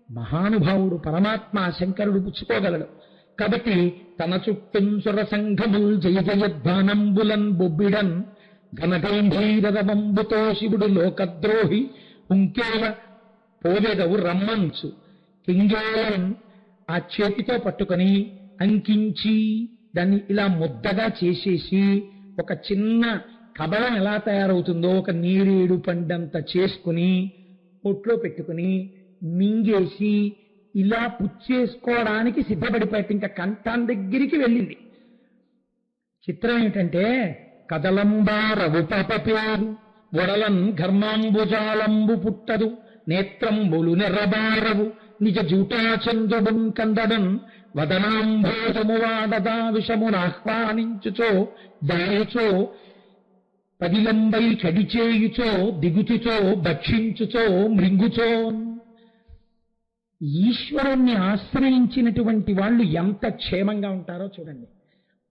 మహానుభావుడు పరమాత్మ శంకరుడు పుచ్చుకోగలడు. కాబట్టి తన చుట్టం సురసంఘముల్ జయ జయధ్వానంబులన్ బొబ్బిడన్ ఘనగంభైరవంబుతో శివుడు లోకద్రోహి ఉంకేల పోవెదవు రమ్మంచు. కింగేలన్ ఆ చేతితో పట్టుకొని అంకించి దాన్ని ఇలా ముద్దగా చేసేసి ఒక చిన్న కబళం ఎలా తయారవుతుందో ఒక నీరేడు పండంత చేసుకుని పొట్లో పెట్టుకుని మింగేసి ఇలా పుచ్చేసుకోవడానికి సిద్ధపడిపోయాడు. ఇంకా కంఠం దగ్గరికి వెళ్ళింది. చిత్రం ఏమిటంటే కదలంబారవు పాప పేరు వడలన్ ఘర్మాంబుజాలంబు పుట్టదు నేత్రంబులు నెర్రబారవు నిజ జూటాచంద్రుడు కందడన్ వదనాంభోజము వాడదా విషమును ఆహ్వానించుచో దాయుచో పదిలంబై కడిచేయుచో దిగుచుచో భక్షించుచో మృంగుచో. ఈశ్వరుణ్ణి ఆశ్రయించినటువంటి వాళ్ళు ఎంత క్షేమంగా ఉంటారో చూడండి.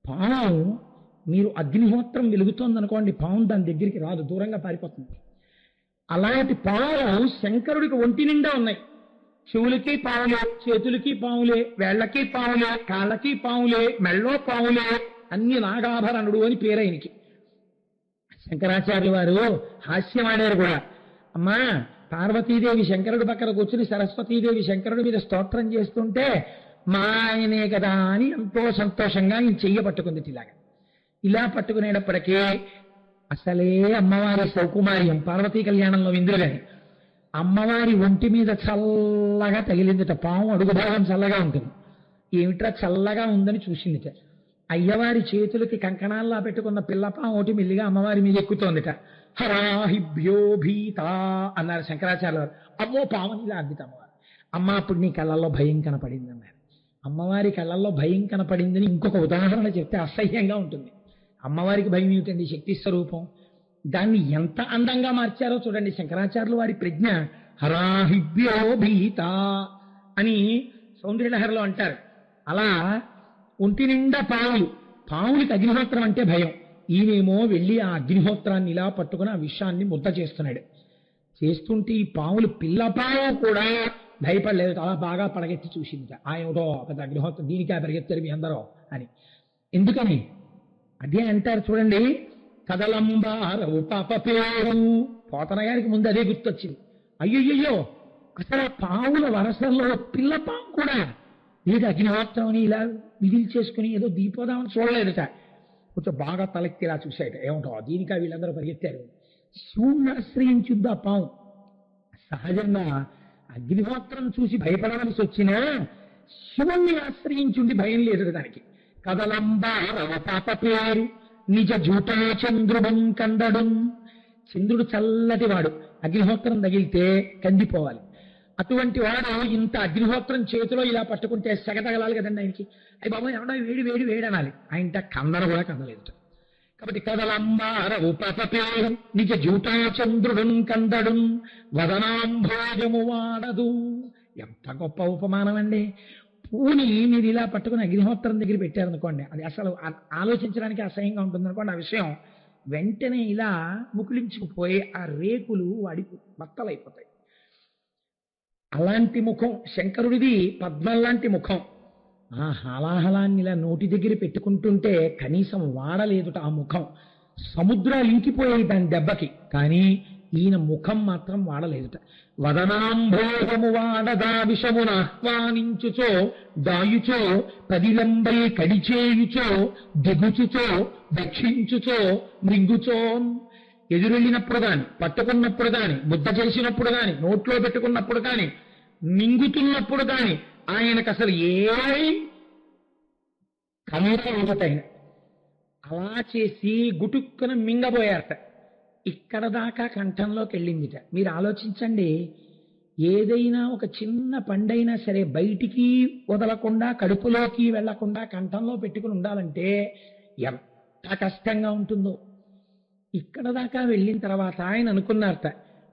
పాము, మీరు అగ్నిహోత్రం వెలుగుతోందనుకోండి, పాము దాని దగ్గరికి రాదు, దూరంగా పారిపోతుంది. అలాంటి పాములు శంకరుడికి ఒంటి నిండా ఉన్నాయి. చెవులకి పావులే, చేతులకి పావులే, వేళ్లకి పావులే, కాళ్ళకి పావులే, మెళ్ళో పావులే, అన్ని నాగాభరణుడు అని పేరైనకి. శంకరాచార్యుల వారు హాస్యమాడారు కూడా. అమ్మా, పార్వతీదేవి శంకరుడి పక్కన కూర్చుని సరస్వతీదేవి శంకరుడి మీద స్తోత్రం చేస్తుంటే మా ఆయనే కదా అని ఎంతో సంతోషంగా నేను చెయ్య పట్టుకుంది. ఇలా పట్టుకునేటప్పటికీ అసలే అమ్మవారి సౌకుమార్యం పార్వతీ కళ్యాణంలో విందులు గాని అమ్మవారి ఒంటి మీద చల్లగా తగిలిందిట. పాము అడుగు భాగం చల్లగా ఉంటుంది. ఏమిట్రా చల్లగా ఉందని చూసిందిట. అయ్యవారి చేతులకి కంకణాల్లా పెట్టుకున్న పిల్లపాము ఒకటి మెల్లిగా అమ్మవారి మీద ఎక్కుతోందిట. హరాహిభ్యో భీత అన్నారు శంకరాచార్య వారు. అమ్మో పాముని ఇలా అద్దిత అమ్మవారు. అమ్మ, అప్పుడు నీ కళ్ళల్లో భయం కనపడింది అన్నారు. అమ్మవారి కళ్ళల్లో భయం కనపడిందని ఇంకొక ఉదాహరణ చెప్తే అసహ్యంగా ఉంటుంది. అమ్మవారికి భయం ఏమిటండి? శక్తి స్వరూపం. దాన్ని ఎంత అందంగా మార్చారో చూడండి శంకరాచార్యులు వారి ప్రజ్ఞ. హరాహిభ్యో భీత అని సౌందర్యలహరిలో అంటారు. అలా ఒంటి నిండా పావులకి అగ్నిహోత్రం అంటే భయం. ఈయనేమో వెళ్ళి ఆ అగ్నిహోత్రాన్ని ఇలా పట్టుకుని ఆ విషయాన్ని ముద్ద చేస్తున్నాడు. చేస్తుంటే ఈ పావులు పిల్లపావు కూడా భయపడలేదు. అలా బాగా పడగెత్తి చూసింది. ఆయనతో పెద్ద అగ్నిహోత్రం దీనికే పరిగెత్తారు మీ అందరూ అని. ఎందుకని? అదే అంటారు చూడండి, కదలంబారవు పాప పేరు. పోతన గారికి ముందు అదే గుర్తొచ్చింది. అయ్యయ్యో, అసలు పావుల వరసల్లో పిల్లపాము కూడా ఏదో అగ్నిహోత్రం అని ఇలా విధులు చేసుకుని ఏదో దీపోదామని చూడలేదట. కొంచెం బాగా తలెత్తి ఇలా చూశాడు. ఏమంటో దీనికా వీళ్ళందరూ పరిగెత్తారు. శివుణ్ణి ఆశ్రయించుద్ది ఆ పాము. సహజంగా అగ్నిహోత్రం చూసి భయపడవలసి వచ్చినా శివుణ్ణి ఆశ్రయించుండి భయం లేదు దానికి. కదలంబారవ పాప పేరు నిజ జూటా చంద్రుడు కందడు. చంద్రుడు చల్లటి వాడు, అగ్నిహోత్రం తగిలితే కందిపోవాలి. అటువంటి వాడు ఇంత అగ్నిహోత్రం చేతిలో ఇలా పట్టుకుంటే సెగ తగలాలి కదండి ఆయనకి. అయ్యి బాబా ఏమన్నా వేడి వేడి వేడి అనాలి. ఆయన కందన కూడా కందలేదు. కాబట్టి కదలంబారవు పాప పేరు నిజ జూటా చంద్రుడు కందడు వదనాంభోజము వాడదు. ఎంత గొప్ప ఉపమానం అండి. పూని మీరు ఇలా పట్టుకుని అగ్నిహోత్రం దగ్గర పెట్టారనుకోండి, అది అసలు ఆలోచించడానికి అసహ్యంగా ఉంటుంది అనుకోండి. ఆ విషయం వెంటనే ఇలా ముకులించుకుపోయి ఆ రేకులు వాడి బత్తలైపోతాయి. అలాంటి ముఖం శంకరుడిది. పద్మం లాంటి ముఖం. ఆ హాలాహలాన్ని ఇలా నోటి దగ్గర పెట్టుకుంటుంటే కనీసం వాడలేదుట ఆ ముఖం. సముద్రాలు ఇంకిపోయాయి దాని దెబ్బకి, కానీ ఈయన ముఖం మాత్రం వాడలేదుట. వదనాంభోగము వాడదా విషమును ఆహ్వానించుచో దాయుచో పదిలంబై కడిచేయుచో దిగుచుచో దక్షించుచో మృంగుచో. ఎదురెళ్ళినప్పుడు గాని, పట్టుకున్నప్పుడు గాని, ముద్ద చేసినప్పుడు గాని, నోట్లో పెట్టుకున్నప్పుడు గాని, మింగుతున్నప్పుడు గాని ఆయనకు అసలు ఏ కంఠం ఒకటైన అలా చేసి గుటుక్కున మింగబోయారట. ఇక్కడ దాకా కంఠంలోకి వెళ్ళిందిట. మీరు ఆలోచించండి, ఏదైనా ఒక చిన్న పండైనా సరే బయటికి వదలకుండా కడుపులోకి వెళ్లకుండా కంఠంలో పెట్టుకుని ఉండాలంటే ఎంత కష్టంగా ఉంటుందో. ఇక్కడ దాకా వెళ్ళిన తర్వాత ఆయన అనుకున్నారట,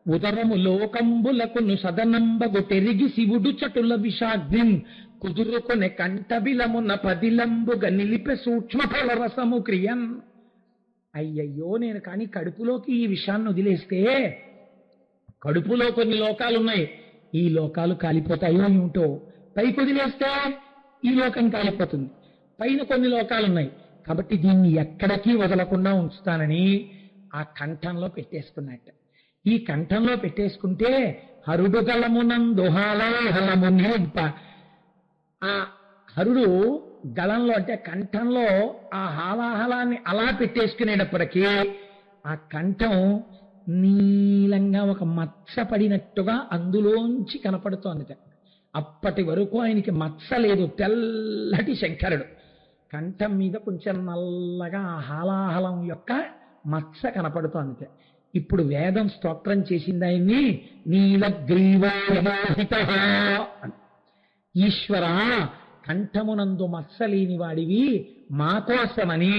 ఉదరము లోకంబులకును సదనంబగు తెరిగి శివుడు చటుల విషాగ్నిం కుదురుకొనే కంఠబిలమున పదిలంబుగా నిలిపే సూక్ష్మ ఫలరసము క్రియన్. అయ్యయ్యో, నేను కానీ కడుపులోకి ఈ విషయాన్ని వదిలేస్తే కడుపులో కొన్ని లోకాలున్నాయి, ఈ లోకాలు కాలిపోతాయో ఏమిటో. పైకి వదిలేస్తే ఈ లోకం కాలిపోతుంది. పైన కొన్ని లోకాలున్నాయి, కాబట్టి దీన్ని ఎక్కడికి వదలకుండా ఉంచుతానని ఆ కంఠంలో పెట్టేసుకున్నట్ట. ఈ కంఠంలో పెట్టేసుకుంటే హరుడుగలమునందు హాలాహలము నింప, ఆ హరుడు గళంలో అంటే కంఠంలో ఆ హాలాహలాన్ని అలా పెట్టేసుకునేటప్పటికీ ఆ కంఠం నీలంగా ఒక మచ్చ పడినట్టుగా అందులోంచి కనపడుతోంది. అప్పటి వరకు ఆయనకి మచ్చ లేదు, తెల్లటి శంకరుడు. కంఠం మీద కొంచెం నల్లగా ఆ హాలాహలం యొక్క మచ్చ కనపడుతోంది. ఇప్పుడు వేదం స్తోత్రం చేసింది ఆయన్ని నీలగ్రీవోహిత. ఈశ్వర, కంఠమునందు మత్సలేని వాడివి మా కోసమని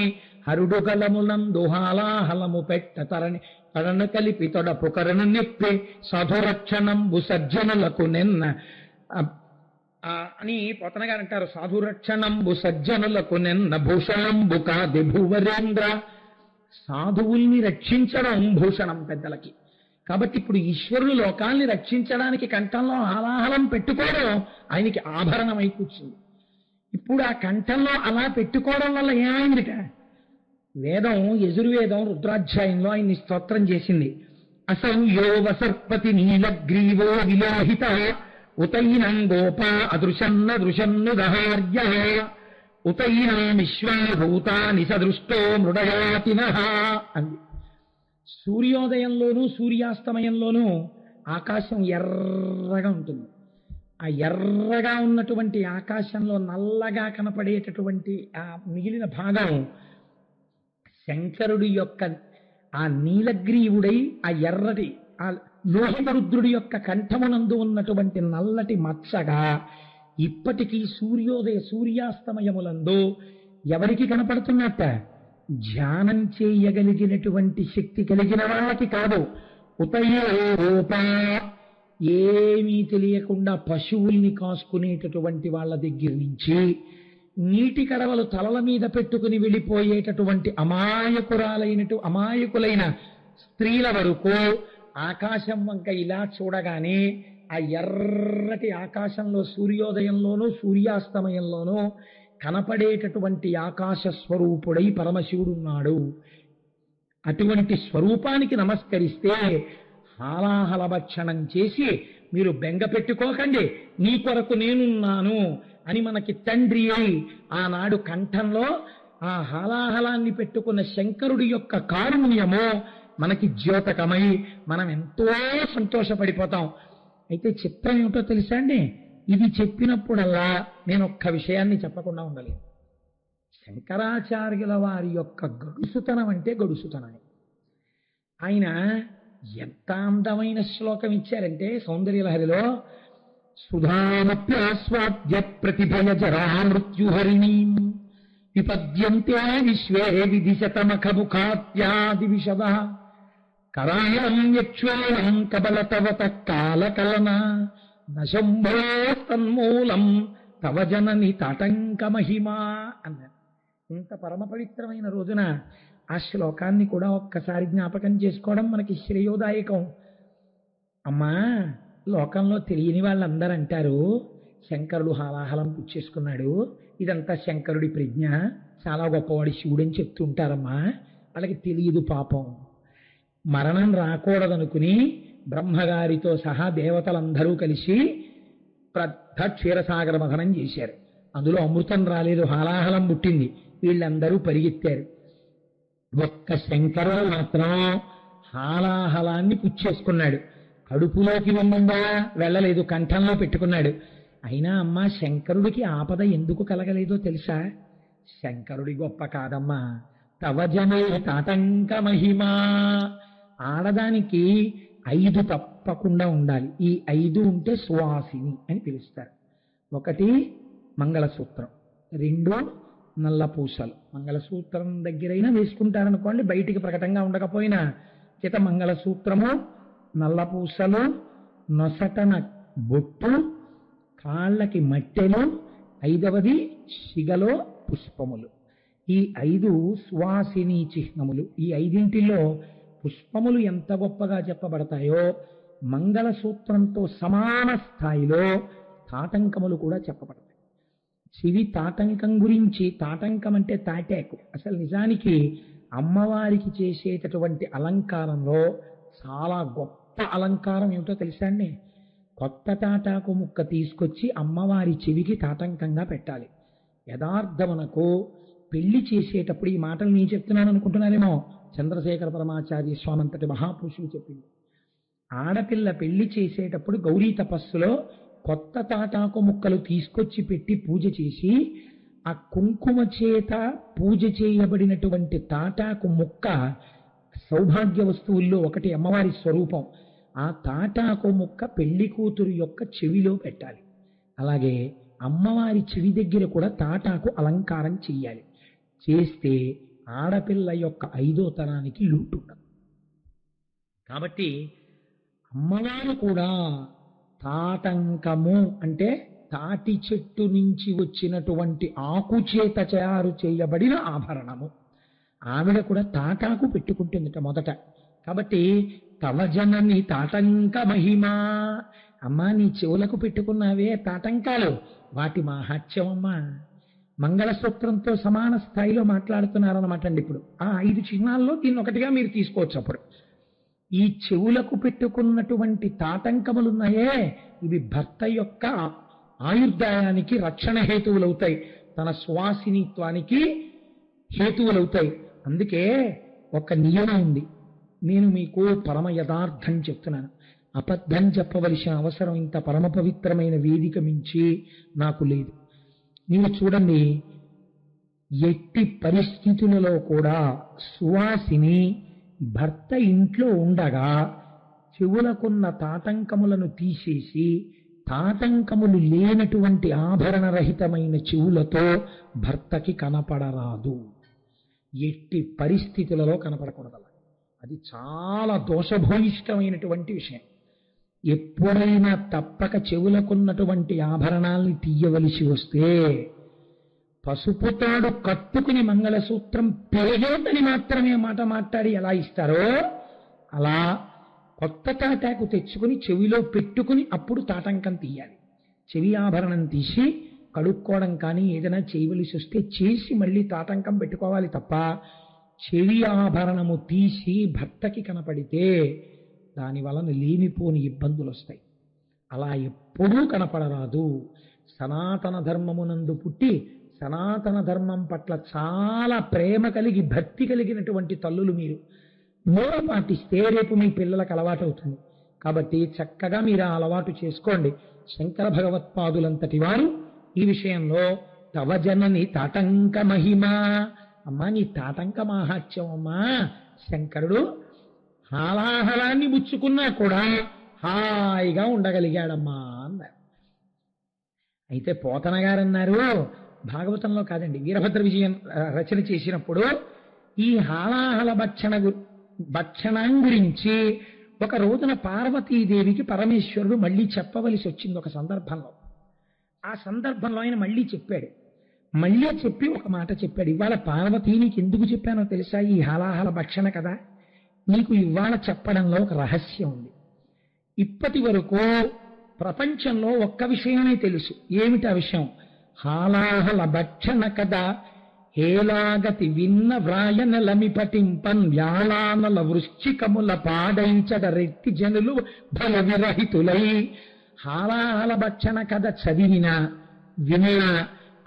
హరుడుగలమునందు హాలాహలము పెట్ట తడను కలిపి తొడపు కరను నెప్పి సాధురక్షణంబు సజ్జనులకు నిన్న అని పోతన గారు అంటారు. సాధురక్షణంబు సజ్జనులకు నిన్న భూషణంబు కాది భూవరేంద్ర. సాధువుల్ని రక్షించడం భూషణం పెద్దలకి. కాబట్టి ఇప్పుడు ఈశ్వరుడు లోకాల్ని రక్షించడానికి కంఠంలో హాలాహలం పెట్టుకోవడం ఆయనకి ఆభరణమై కూర్చుంది. ఇప్పుడు ఆ కంఠంలో అలా పెట్టుకోవడం వల్ల ఏమైందిట? వేదం యజుర్వేదం రుద్రాధ్యాయంలో ఆయన్ని స్తోత్రం చేసింది. అసంయో వసర్పతి నీలగ్రీవో విలోహిత ఉతైనం గోపా అదృశన్న దృశన్ను దహార్య ఉతైనం విశ్వాభూతాని సదృష్టో మృడయాతినః అంది. సూర్యోదయంలోనూ సూర్యాస్తమయంలోనూ ఆకాశం ఎర్రగా ఉంటుంది. ఆ ఎర్రగా ఉన్నటువంటి ఆకాశంలో నల్లగా కనపడేటటువంటి ఆ మిగిలిన భాగం శంకరుడి యొక్క ఆ నీలగ్రీవుడై ఆ ఎర్రటి ఆ లోహిత రుద్రుడి యొక్క కంఠమునందు ఉన్నటువంటి నల్లటి మచ్చగా ఇప్పటికీ సూర్యాస్తమయములందు ఎవరికి కనపడుతున్నట్ట? ధ్యానం చేయగలిగినటువంటి శక్తి కలిగిన వాళ్ళకి కాదు. ఉతయోపా, ఏమీ తెలియకుండా పశువుల్ని కాసుకునేటటువంటి వాళ్ళ దగ్గర నుంచి నీటి కడవలు తలల మీద పెట్టుకుని వెళ్ళిపోయేటటువంటి అమాయకులైన స్త్రీల వరకు ఆకాశం వంక ఇలా చూడగానే ఆ ఎర్రటి ఆకాశంలో సూర్యోదయంలోనూ సూర్యాస్తమయంలోనూ కనపడేటటువంటి ఆకాశ స్వరూపుడై పరమశివుడున్నాడు. అటువంటి స్వరూపానికి నమస్కరిస్తే హాలాహలభక్షణం చేసి మీరు బెంగ పెట్టుకోకండి, నీ కొరకు నేనున్నాను అని మనకి తండ్రి అయి ఆనాడు కంఠంలో ఆ హాలాహలాన్ని పెట్టుకున్న శంకరుడి యొక్క కారుణ్యము మనకి ద్యోతకమై మనం ఎంతో సంతోషపడిపోతాం. అయితే చిత్రం ఏమిటో తెలుసా అండి? ఇది చెప్పినప్పుడల్లా నేను ఒక్క విషయాన్ని చెప్పకుండా ఉండలేను. శంకరాచార్యుల వారి యొక్క గడుసుతనం అంటే గడుసుతనమే. ఆయన ఎంత అందమైన శ్లోకం ఇచ్చారంటే సౌందర్యలహరిలో సుధామప్యాస్వాద్య ప్రతిభయ జరా మృత్యుహరిణీ విపద్యంతే విశ్వే విదిశతమఖముఖాత్యాది విషద కరాళం యక్ష్వేణం కబలతవత కాలకలన నశంభో తన్మూలం తవ జనని తాటంక మహిమా అన్నారు. ఇంత పరమ పవిత్రమైన రోజున ఆ శ్లోకాన్ని కూడా ఒక్కసారి జ్ఞాపకం చేసుకోవడం మనకి శ్రేయోదాయకం. అమ్మా, లోకంలో తెలియని వాళ్ళందరూ అంటారు శంకరుడు హాలాహలం పుచ్చేసుకున్నాడు, ఇదంతా శంకరుడి ప్రజ్ఞ, చాలా గొప్పవాడి శివుడని చెప్తుంటారమ్మా. వాళ్ళకి తెలియదు పాపం. మరణం రాకూడదనుకుని బ్రహ్మగారితో సహా దేవతలందరూ కలిసి పెద్ద క్షీరసాగర మథనం చేశారు. అందులో అమృతం రాలేదు, హాలాహలం పుట్టింది. వీళ్ళందరూ పరిగెత్తారు. ఒక్క శంకరుడు మాత్రం హాలాహలాన్ని పుచ్చేసుకున్నాడు. కడుపులోకి వెళ్ళిందా? వెళ్ళలేదు, కంఠంలో పెట్టుకున్నాడు. అయినా అమ్మా, శంకరుడికి ఆపద ఎందుకు కలగలేదో తెలుసా? శంకరుడి గొప్ప కాదమ్మా. తవజనే తాటంక మహిమా. ఆడదానికి 5 తప్పకుండా ఉండాలి. ఈ 5 ఉంటే సువాసిని అని పిలుస్తారు. 1 మంగళసూత్రం, 2 నల్ల పూసలు. మంగళసూత్రం దగ్గరైనా వేసుకుంటారనుకోండి, బయటికి ప్రకటంగా ఉండకపోయినా. చేత మంగళసూత్రము, నల్ల పూసలు, నొసటన బొట్టు, కాళ్ళకి మట్టెలు, 5వది శిగలో పుష్పములు. ఈ 5 సువాసిని చిహ్నములు. ఈ 5 పుష్పములు ఎంత గొప్పగా చెప్పబడతాయో మంగళసూత్రంతో సమాన స్థాయిలో తాటంకములు కూడా చెప్పబడతాయి. చెవి తాటంకం గురించి, తాటంకం అంటే తాటాకు. అసలు నిజానికి అమ్మవారికి చేసేటటువంటి అలంకారంలో చాలా గొప్ప అలంకారం ఏమిటో తెలుసా అండి? కొత్త తాటాకు ముక్క తీసుకొచ్చి అమ్మవారి చెవికి తాటంకంగా పెట్టాలి. యథార్థమునకు పెళ్లి చేసేటప్పుడు, ఈ మాటలు నేను చెప్తున్నాను అనుకుంటున్నారేమో, చంద్రశేఖర పరమాచార్య స్వామి అంతటి మహాపురుషులు చెప్పింది. ఆడపిల్ల పెళ్లి చేసేటప్పుడు గౌరీ తపస్సులో కొత్త తాటాకు ముక్కలు తీసుకొచ్చి పెట్టి పూజ చేసి, ఆ కుంకుమ చేత పూజ చేయబడినటువంటి తాటాకు ముక్క సౌభాగ్య వస్తువుల్లో ఒకటి, అమ్మవారి స్వరూపం. ఆ తాటాకు ముక్క పెళ్లి కూతురు యొక్క చెవిలో పెట్టాలి. అలాగే అమ్మవారి చెవి దగ్గర కూడా తాటాకు అలంకారం చెయ్యాలి. చేస్తే ఆడపిల్ల యొక్క 5వ తరానికి లూటు ఉండదు. కాబట్టి అమ్మవారు కూడా తాటంకము అంటే తాటి చెట్టు నుంచి వచ్చినటువంటి ఆకు చేత తయారు చేయబడిన ఆభరణము. ఆవిడ కూడా తాటాకు పెట్టుకుంటుందిట మొదట. కాబట్టి తవజనని తాటంక మహిమా. అమ్మా, నీ చెవులకు పెట్టుకున్నావే తాటంకాలు, వాటి మాహాత్యం అమ్మా. మంగళసూత్రంతో సమాన స్థాయిలో మాట్లాడుతున్నారన్నమాట అండి. ఇప్పుడు ఆ 5 చిహ్నాల్లో దీన్ని ఒకటిగా మీరు తీసుకోవచ్చు. అప్పుడు ఈ చెవులకు పెట్టుకున్నటువంటి తాటంకములున్నాయే, ఇవి భర్త యొక్క ఆయుర్దాయానికి రక్షణ హేతువులవుతాయి, తన సువాసినిత్వానికి హేతువులవుతాయి. అందుకే ఒక నియమం ఉంది. నేను మీకు పరమ యథార్థం చెప్తున్నాను. అబద్ధం చెప్పవలసిన అవసరం ఇంత పరమ పవిత్రమైన వేదిక మించి నాకు లేదు. మీరు చూడండి, ఎట్టి పరిస్థితులలో కూడా సువాసిని భర్త ఇంట్లో ఉండగా చెవులకున్న తాటంకములను తీసేసి తాటంకములు లేనటువంటి ఆభరణరహితమైన చెవులతో భర్తకి కనపడరాదు. ఎట్టి పరిస్థితులలో కనపడకూడదు. అది చాలా దోషభూయిష్టమైనటువంటి విషయం. ఎప్పుడైనా తప్పక చెవులకున్నటువంటి ఆభరణాల్ని తీయవలసి వస్తే పసుపు తాడు కట్టుకుని మంగళసూత్రం పెరిగేదని మాత్రమే మాట మాట్లాడి ఎలా ఇస్తారో అలా కొత్త తాటాకు తెచ్చుకుని చెవిలో పెట్టుకుని అప్పుడు తాటంకం తీయాలి. చెవి ఆభరణం తీసి కడుక్కోవడం కానీ ఏదైనా చేయవలసి వస్తే చేసి మళ్ళీ తాటంకం పెట్టుకోవాలి తప్ప చెవి ఆభరణము తీసి భర్తకి కనపడితే దాని వలన లేనిపోని ఇబ్బందులు వస్తాయి. అలా ఎప్పుడూ కనపడరాదు. సనాతన ధర్మమునందు పుట్టి సనాతన ధర్మం పట్ల చాలా ప్రేమ కలిగి భక్తి కలిగినటువంటి తల్లులు మీరు పాటిస్తే రేపు మీ పిల్లలకు అలవాటు అవుతుంది. కాబట్టి చక్కగా మీరు ఆ అలవాటు చేసుకోండి. శంకర భగవత్పాదులంతటి వారు ఈ విషయంలో తవజనని తాటంక మహిమా. అమ్మా, నీ తాటంక మాహాత్యం అమ్మా. శంకరుడు హాలాహలాన్ని ముచ్చుకున్నా కూడా హాయిగా ఉండగలిగాడమ్మా అన్నారు. అయితే పోతన గారు అన్నారు, భాగవతంలో కాదండి, వీరభద్ర విజయం రచన చేసినప్పుడు ఈ హాలాహల భక్షణం గురించి ఒక రోజున పార్వతీదేవికి పరమేశ్వరుడు మళ్ళీ చెప్పవలసి వచ్చింది ఒక సందర్భంలో. ఆ సందర్భంలో ఆయన మళ్ళీ చెప్పాడు. మళ్ళీ చెప్పి ఒక మాట చెప్పాడు. ఇవాళ పార్వతీ నీకు ఎందుకు చెప్పానో తెలుసా? ఈ హాలాహల భక్షణ కదా, నీకు ఇవాళ చెప్పడంలో ఒక రహస్యం ఉంది. ఇప్పటి వరకు ప్రపంచంలో ఒక్క విషయమే తెలుసు. ఏమిటి ఆ విషయం? హాలాహల భక్షణ కదా హేలాగతి విన్న వ్రాయనలమి పటింపన్ వ్యాళానల వృశ్చికముల పాడైంచడ రెట్టి జనులు బల విరహితులై. హాలాహల భక్షణ కథ చదివినా వినా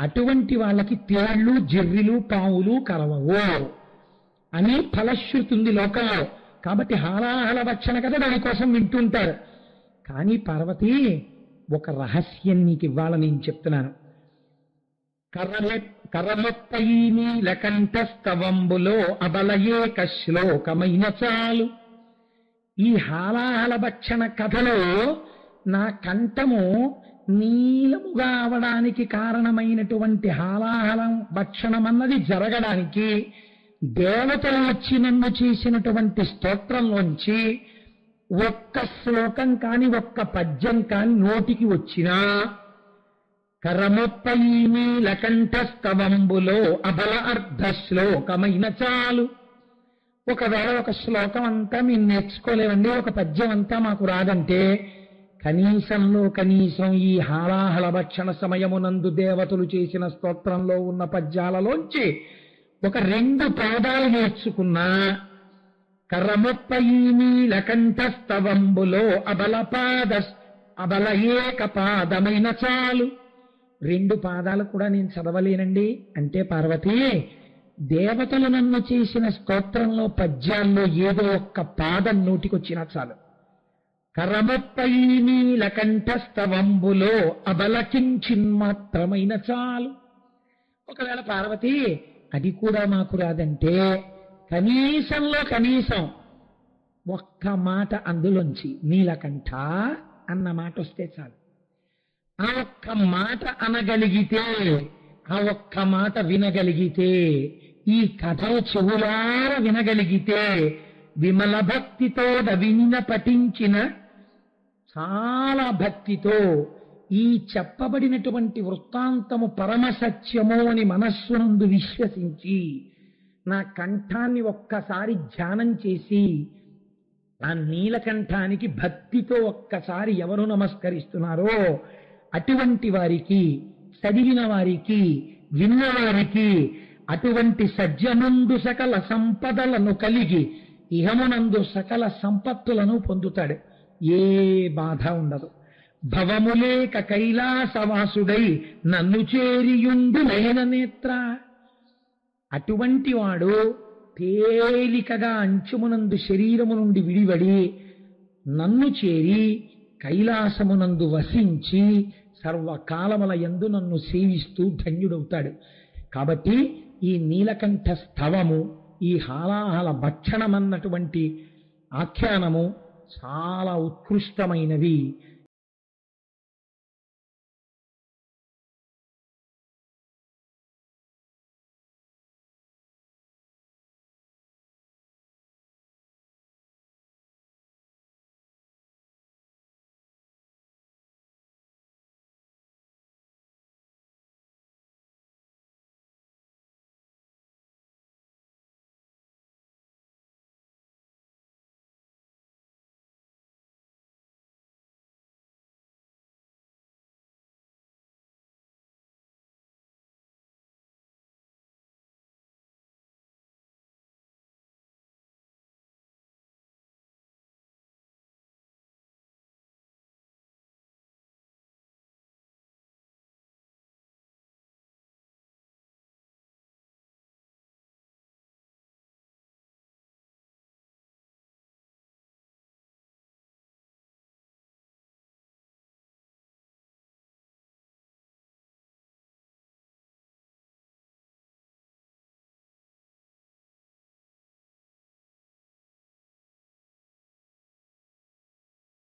అటువంటి వాళ్ళకి తేళ్లు జెర్రిలు పావులు కరవవు అని ఫలశ్రుతి ఉంది లోకంలో. కాబట్టి హాలాహల భక్షణ కథ దానికోసం వింటుంటారు. కానీ పార్వతి, ఒక రహస్యం నీకు ఇవ్వాలని నేను చెప్తున్నాను. కరముప్పై నీలకంఠస్తవంబులో అబలయేక శ్లోకమైన చాలు. ఈ హాలాహల భక్షణ కథలో నా కంఠము నీలముగా అవడానికి కారణమైనటువంటి హాలాహలం భక్షణం అన్నది జరగడానికి దేవతలు వచ్చి నన్ను చేసినటువంటి స్తోత్రంలోంచి ఒక్క శ్లోకం కాని ఒక్క పద్యం కాని నోటికి వచ్చినా కరముప్పై నీలకంఠస్తవంబులో అబల అర్ధ శ్లోకమైన చాలు. ఒకవేళ ఒక శ్లోకం అంతా మేము నేర్చుకోలేమండి, ఒక పద్యం అంతా మాకు రాదంటే కనీసంలో కనీసం ఈ హాలాహల భక్షణ సమయమునందు దేవతలు చేసిన స్తోత్రంలో ఉన్న పద్యాలలోంచి ఒక 2 పాదాలు నేర్చుకున్నా కరముప్పై నీలకంఠస్తవంబులో అబల ఏక పాదమైన చాలు. 2 పాదాలు కూడా నేను చదవలేనండి అంటే పార్వతి, దేవతలు నన్ను చేసిన స్తోత్రంలో పద్యాల్లో ఏదో ఒక్క పాదం నోటికొచ్చినా చాలు. కరముప్పై నీలకంఠస్తవంబులో అబలకించిన్మాత్రమైన చాలు. ఒకవేళ పార్వతి అది కూడా మాకు రాదంటే కనీసంలో కనీసం ఒక్క మాట అందులోంచి నీలకంఠ అన్న మాట వస్తే చాలు. ఆ ఒక్క మాట అనగలిగితే, ఆ ఒక్క మాట వినగలిగితే, ఈ కథలు చెవులార వినగలిగితే, విమల భక్తితో వినిన పఠించిన చాలా భక్తితో ఈ చెప్పబడినటువంటి వృత్తాంతము పరమసత్యము అని మనస్సునందు విశ్వసించి నా కంఠాన్ని ఒక్కసారి ధ్యానం చేసి ఆ నీలకంఠానికి భక్తితో ఒక్కసారి ఎవరు నమస్కరిస్తున్నారో అటువంటి వారికి, చదివిన వారికి, విన్నవారికి అటువంటి సజ్జనుండు సకల సంపదలను కలిగి ఇహమునందు సకల సంపత్తులను పొందుతాడు. ఏ బాధ ఉండదు. భవములేక కైలాసవాసుడై నన్ను చేరియుండు నయన నేత్ర. అటువంటి వాడు తేలికగా అంచుమునందు శరీరము నుండి విడివడి నన్ను చేరి కైలాసమునందు వసించి సర్వకాలముల యందు నన్ను సేవిస్తూ ధన్యుడవుతాడు. కాబట్టి ఈ నీలకంఠ స్థవము, ఈ హాలాహల భక్షణమన్నటువంటి ఆఖ్యానము చాలా ఉత్కృష్టమైనవి.